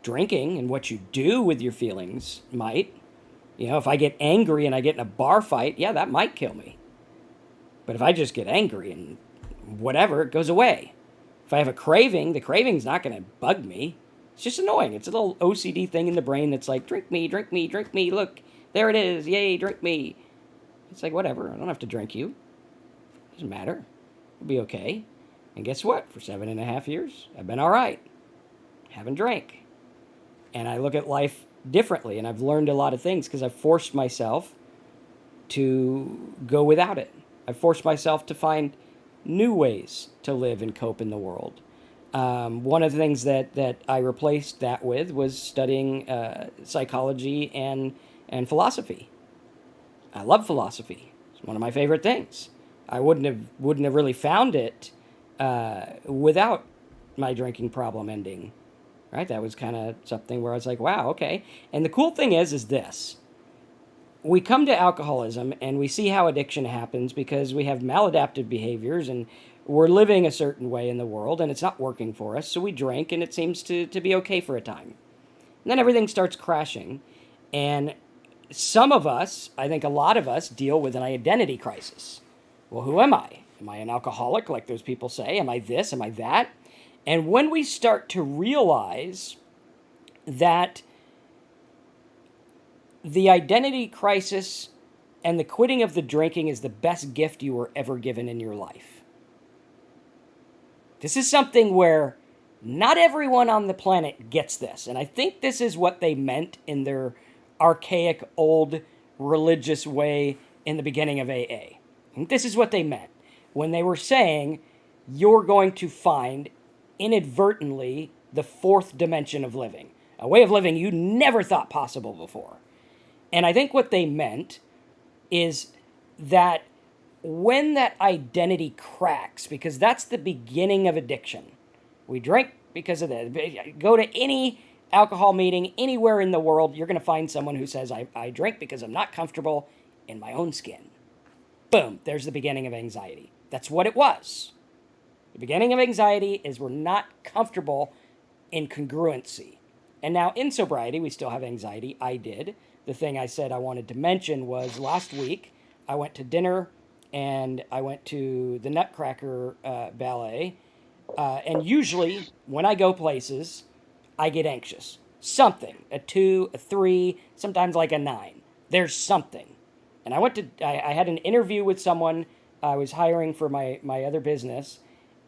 Drinking and what you do with your feelings might. If I get angry and I get in a bar fight, yeah, that might kill me. But if I just get angry and whatever, it goes away. If I have a craving, the craving's not going to bug me. It's just annoying. It's a little OCD thing in the brain that's like, drink me, drink me, drink me. Look, there it is. Yay, drink me. It's like, whatever. I don't have to drink you. It doesn't matter. It'll be okay. And guess what? For 7.5 years, I've been all right. Haven't drank. And I look at life differently, and I've learned a lot of things because I've forced myself to go without it. I've forced myself to find new ways to live and cope in the world. One of the things that I replaced that with was studying psychology and philosophy. I love philosophy. It's one of my favorite things. I wouldn't have really found it without my drinking problem ending. Right? That was kind of something where I was like, wow, okay. And the cool thing is this. We come to alcoholism and we see how addiction happens because we have maladaptive behaviors and we're living a certain way in the world and it's not working for us. So we drink and it seems to be okay for a time. And then everything starts crashing. And some of us, I think a lot of us, deal with an identity crisis. Well, who am I? Am I an alcoholic like those people say? Am I this? Am I that? And when we start to realize that the identity crisis and the quitting of the drinking is the best gift you were ever given in your life. This is something where not everyone on the planet gets this. And I think this is what they meant in their archaic, old religious way in the beginning of AA. And this is what they meant when they were saying you're going to find inadvertently the fourth dimension of living, a way of living you never thought possible before. And I think what they meant is that when that identity cracks, because that's the beginning of addiction. We drink because of that. Go to any alcohol meeting anywhere in the world, you're going to find someone who says, I drink because I'm not comfortable in my own skin. Boom, there's the beginning of anxiety. That's what it was. The beginning of anxiety is we're not comfortable in congruency. And now in sobriety, we still have anxiety. I did. The thing I said I wanted to mention was last week, I went to dinner and I went to the Nutcracker ballet. And usually when I go places, I get anxious. Something, a 2, a 3, sometimes like a 9. There's something. And I had an interview with someone I was hiring for my other business.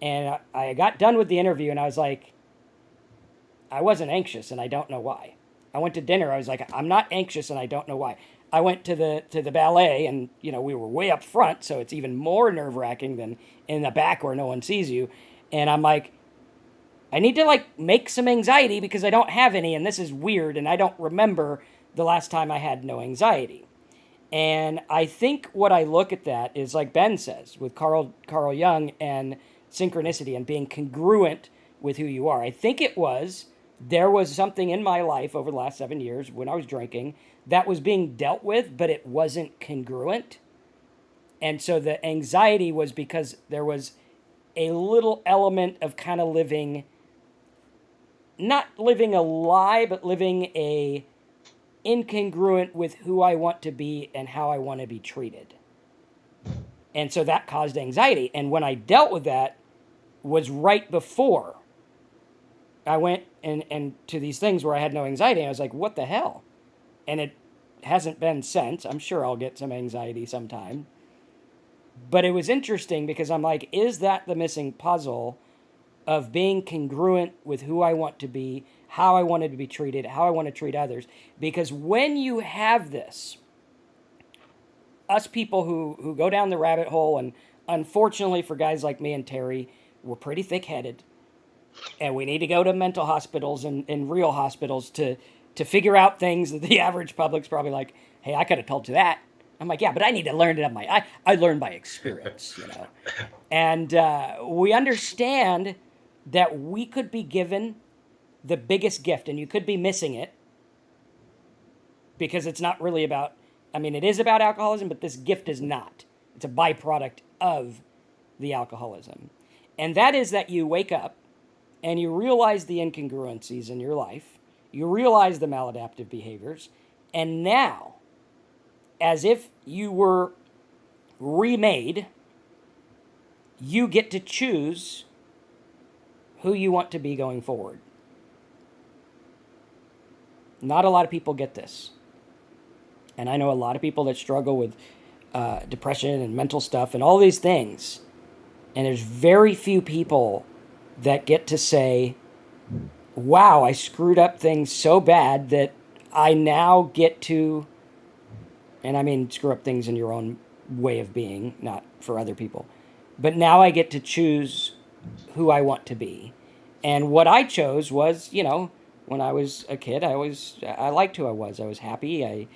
And I got done with the interview and I was like, I wasn't anxious and I don't know why. I went to dinner. I was like, I'm not anxious and I don't know why. I went to the ballet and, we were way up front. So it's even more nerve wracking than in the back where no one sees you. And I'm like, I need to make some anxiety because I don't have any. And this is weird. And I don't remember the last time I had no anxiety. And I think what I look at that is like Ben says with Carl Jung and synchronicity and being congruent with who you are. I think there was something in my life over the last 7 years when I was drinking that was being dealt with, but it wasn't congruent. And so the anxiety was because there was a little element of kind of not living a lie, but living a incongruent with who I want to be and how I want to be treated. And so that caused anxiety. And when I dealt with that was right before I went and to these things where I had no anxiety. I was like, what the hell? And it hasn't been since. I'm sure I'll get some anxiety sometime. But it was interesting because I'm like, is that the missing puzzle of being congruent with who I want to be, how I wanted to be treated, how I want to treat others? Because when you have this, us people who go down the rabbit hole, and unfortunately for guys like me and Terry, we're pretty thick-headed, and we need to go to mental hospitals and real hospitals to figure out things that the average public's probably like, hey, I could have told you that. I'm like, yeah, but I need to learn it on I learned by experience, And we understand that we could be given the biggest gift, and you could be missing it because it's not really about, it is about alcoholism, but this gift is not. It's a byproduct of the alcoholism. And that is that you wake up and you realize the incongruencies in your life. You realize the maladaptive behaviors. And now, as if you were remade, you get to choose who you want to be going forward. Not a lot of people get this. And I know a lot of people that struggle with depression and mental stuff and all these things. And there's very few people that get to say, wow, I screwed up things so bad that I now get to, and screw up things in your own way of being, not for other people. But now I get to choose who I want to be. And what I chose was, when I was a kid, I liked who I was. I was happy. I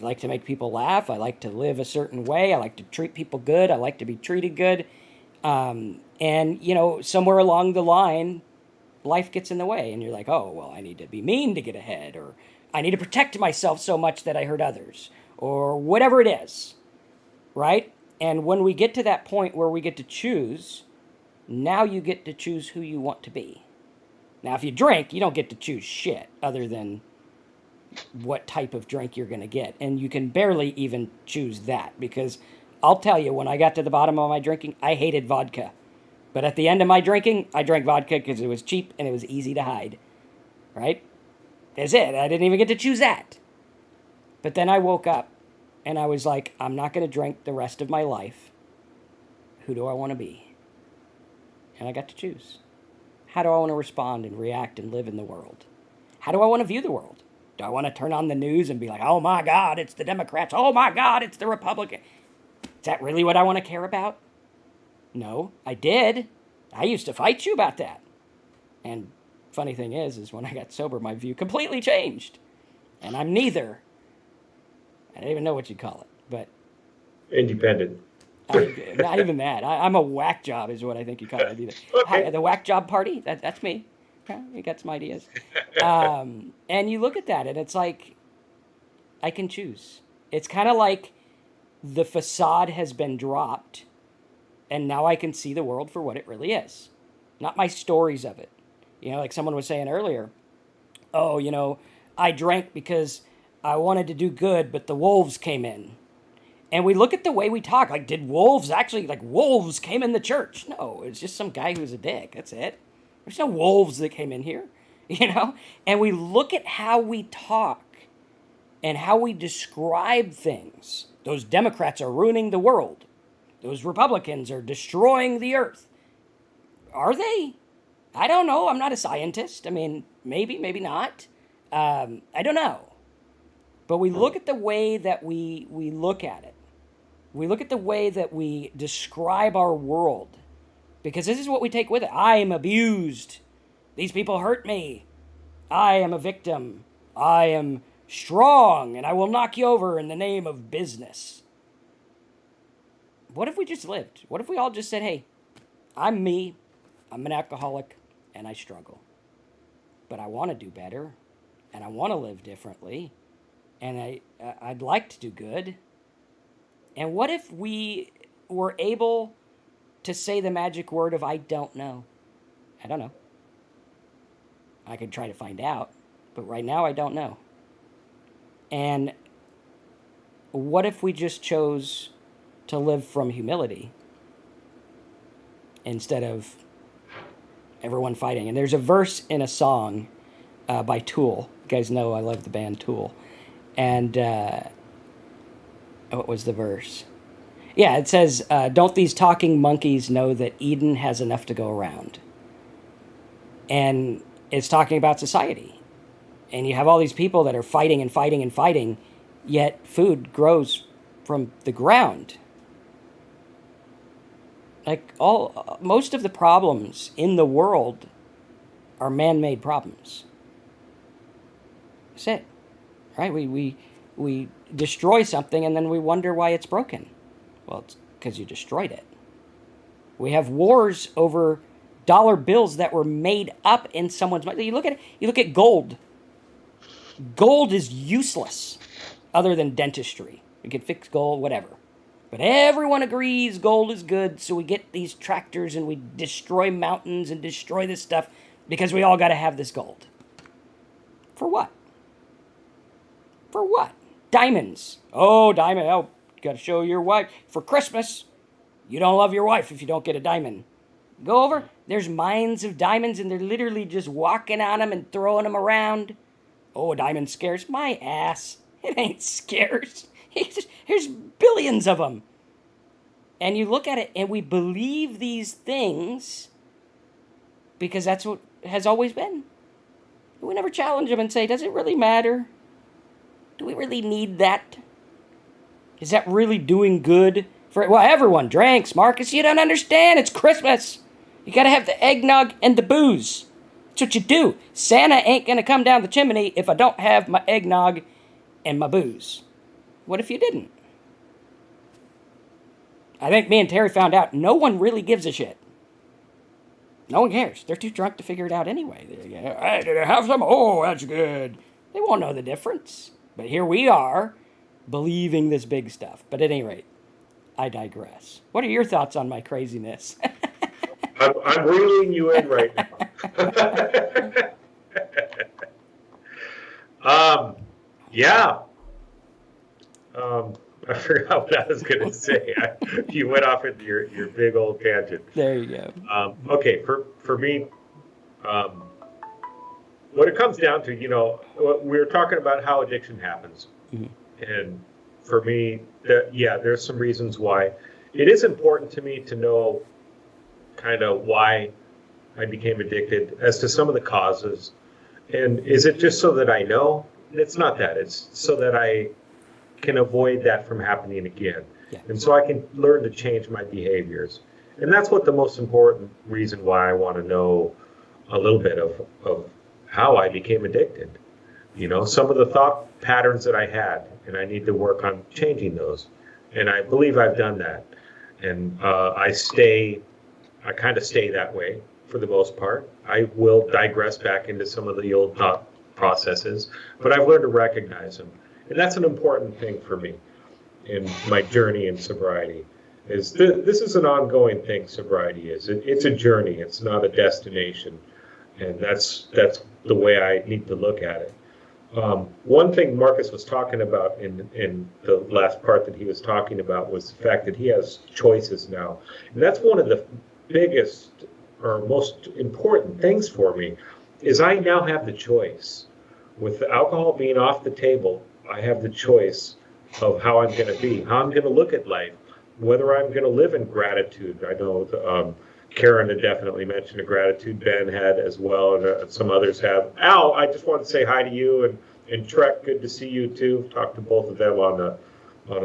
like to make people laugh. I like to live a certain way. I like to treat people good. I like to be treated good. And somewhere along the line, life gets in the way. And you're like, oh, well, I need to be mean to get ahead. Or I need to protect myself so much that I hurt others. Or whatever it is. Right? And when we get to that point where we get to choose, now you get to choose who you want to be. Now, if you drink, you don't get to choose shit other than what type of drink you're going to get. And you can barely even choose that because I'll tell you, when I got to the bottom of my drinking, I hated vodka. But at the end of my drinking, I drank vodka because it was cheap and it was easy to hide. Right? That's it. I didn't even get to choose that. But then I woke up and I was like, I'm not going to drink the rest of my life. Who do I want to be? And I got to choose. How do I want to respond and react and live in the world? How do I want to view the world? Do I want to turn on the news and be like, oh my God, it's the Democrats. Oh my God, it's the Republicans. Is that really what I want to care about? No, I did. I used to fight you about that. And funny thing is when I got sober, my view completely changed. And I'm neither. I don't even know what you call it, but Independent. not even that. I'm a whack job is what I think you call it. Okay. The whack job party, that's me. Okay, you got some ideas. And you look at that and it's like, I can choose. It's kind of like the facade has been dropped and now I can see the world for what it really is. Not my stories of it. Like someone was saying earlier, oh, I drank because I wanted to do good, but the wolves came in. And we look at the way we talk, like, did wolves actually, like, wolves came in the church? No, it's just some guy who's a dick. That's it. There's no wolves that came in here, And we look at how we talk and how we describe things. Those Democrats are ruining the world. Those Republicans are destroying the earth. Are they? I don't know. I'm not a scientist. I mean, maybe, maybe not. I don't know. But we look at the way that we look at it. We look at the way that we describe our world. Because this is what we take with it. I am abused. These people hurt me. I am a victim. I am strong, and I will knock you over in the name of business. What if we just lived? What if we all just said, hey, I'm me. I'm an alcoholic, and I struggle. But I want to do better, and I want to live differently, and I'd like to do good. And what if we were able to say the magic word of I don't know? I don't know. I could try to find out, but right now I don't know. And what if we just chose to live from humility instead of everyone fighting? And there's a verse in a song by Tool. You guys know I love the band Tool. And what was the verse? Yeah, it says, don't these talking monkeys know that Eden has enough to go around? And it's talking about society. And you have all these people that are fighting and fighting and fighting, yet food grows from the ground. Like most of the problems in the world are man-made problems. That's it, right? We destroy something and then we wonder why it's broken. Well, it's because you destroyed it. We have wars over dollar bills that were made up in someone's mind. You look at gold. Gold is useless other than dentistry. We could fix gold, whatever. But everyone agrees gold is good, so we get these tractors and we destroy mountains and destroy this stuff because we all got to have this gold. For what? For what? Diamonds. Oh, diamond. Oh, you got to show your wife. For Christmas, you don't love your wife if you don't get a diamond. Go over. There's mines of diamonds, and they're literally just walking on them and throwing them around. Oh, a diamond scarce my ass. It ain't scarce. Here's billions of them. And you look at it, and we believe these things because that's what has always been. We never challenge them and say, does it really matter? Do we really need that? Is that really doing good for it? Well, everyone drinks, Marcus. You don't understand. It's Christmas. You got to have the eggnog and the booze. That's what you do. Santa ain't going to come down the chimney if I don't have my eggnog and my booze. What if you didn't? I think me and Terry found out no one really gives a shit. No one cares. They're too drunk to figure it out anyway. Hey, did I have some? Oh, that's good. They won't know the difference. But here we are, believing this big stuff. But at any rate, I digress. What are your thoughts on my craziness? I'm reeling you in right now. Yeah. I forgot what I was going to say. You went off into your big old tangent. There you go. Okay, for me, what it comes down to, we were talking about how addiction happens. Mm-hmm. And for me, there's some reasons why. It is important to me to know kind of why I became addicted as to some of the causes. And is it just so that I know? it's not that. It's so that I can avoid that from happening again. Yeah. And so I can learn to change my behaviors. And that's what the most important reason why I want to know a little bit of how I became addicted. Some of the thought patterns that I had, and I need to work on changing those. And I believe I've done that. And I kind of stay that way for the most part. I will digress back into some of the old thought processes, but I've learned to recognize them. And that's an important thing for me in my journey in sobriety. This is an ongoing thing, sobriety is. It's a journey, it's not a destination. And that's the way I need to look at it. One thing Marcus was talking about in the last part that he was talking about was the fact that he has choices now. And that's one of the biggest or most important things for me is I now have the choice. With the alcohol being off the table, I have the choice of how I'm going to be, how I'm going to look at life, whether I'm going to live in gratitude. I know Karen had definitely mentioned the gratitude Ben had as well, and some others have. Al, I just want to say hi to you, and Trek, good to see you too. Talked to both of them on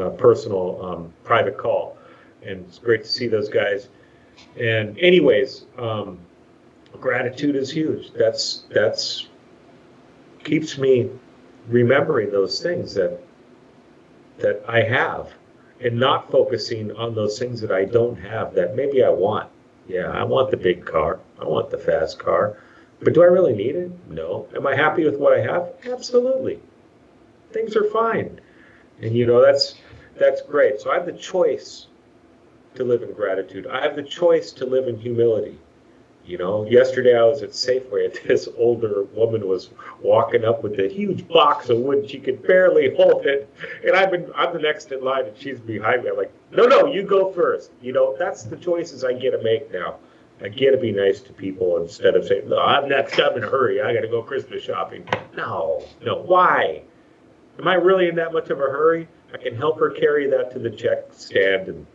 a personal private call, and it's great to see those guys. And anyways, gratitude is huge. That's keeps me remembering those things that I have, and not focusing on those things that I don't have that maybe I want. Yeah, I want the big car. I want the fast car. But do I really need it? No. Am I happy with what I have? Absolutely. Things are fine. And that's great. So I have the choice to live in gratitude. I have the choice to live in humility. Yesterday I was at Safeway, and this older woman was walking up with a huge box of wood. She could barely hold it, and I'm the next in line, and she's behind me. I'm like, no, you go first. That's the choices I get to make now. I get to be nice to people instead of saying, no, I'm next. I'm in a hurry. I got to go Christmas shopping. No. Why? Am I really in that much of a hurry? I can help her carry that to the check stand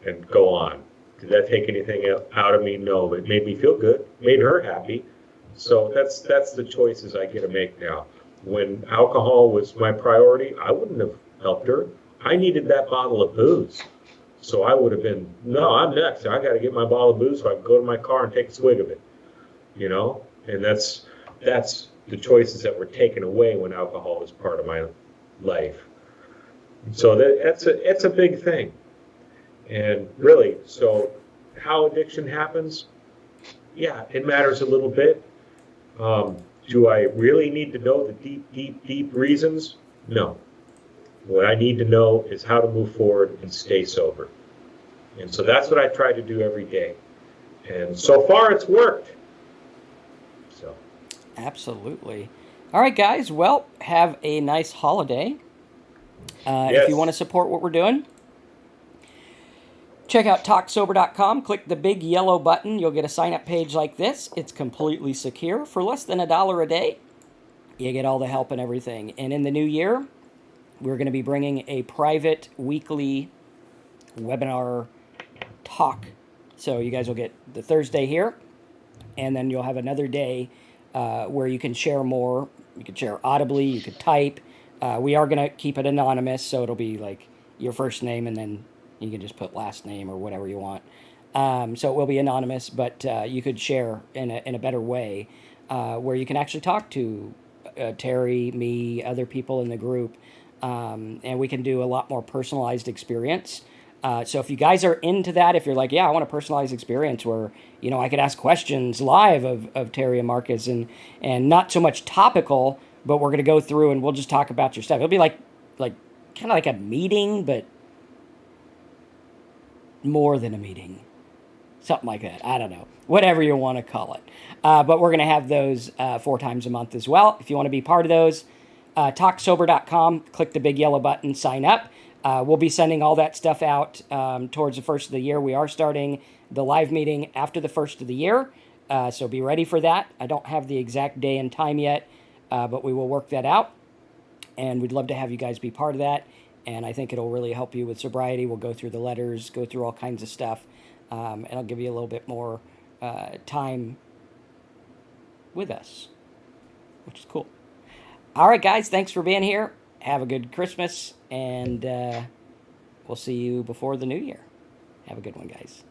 and go on. Did that take anything out of me? No, it made me feel good, made her happy. So that's the choices I get to make now. When alcohol was my priority, I wouldn't have helped her. I needed that bottle of booze. So I would have been, no, I'm next. I got to get my bottle of booze so I can go to my car and take a swig of it. And that's the choices that were taken away when alcohol was part of my life. So it's a big thing. And really, so how addiction happens, yeah, it matters a little bit. Do I really need to know the deep reasons? No. What I need to know is how to move forward and stay sober. And so that's what I try to do every day. And so far it's worked. So. Absolutely. All right, guys. Well, have a nice holiday. Yes. If you want to support what we're doing, check out TalkSober.com. Click the big yellow button. You'll get a sign-up page like this. It's completely secure. For less than $1 a day, you get all the help and everything. And in the new year, we're going to be bringing a private weekly webinar talk. So you guys will get the Thursday here, and then you'll have another day where you can share more. You can share audibly. You could type. We are going to keep it anonymous, so it'll be like your first name, and then you can just put last name or whatever you want. So it will be anonymous, but you could share in a better way where you can actually talk to Terry, me, other people in the group, and we can do a lot more personalized experience. So if you guys are into that, if you're like, yeah, I want a personalized experience where, I could ask questions live of Terry and Marcus and not so much topical, but we're going to go through and we'll just talk about your stuff. It'll be like kind of like a meeting, but more than a meeting. Something like that. I don't know. Whatever you want to call it. But we're going to have those 4 times a month as well. If you want to be part of those, TalkSober.com, click the big yellow button, sign up. We'll be sending all that stuff out towards the first of the year. We are starting the live meeting after the first of the year, so be ready for that. I don't have the exact day and time yet, but we will work that out, and we'd love to have you guys be part of that, and I think it'll really help you with sobriety. We'll go through the letters, go through all kinds of stuff, and I'll give you a little bit more time with us, which is cool. All right, guys, thanks for being here. Have a good Christmas, and we'll see you before the new year. Have a good one, guys.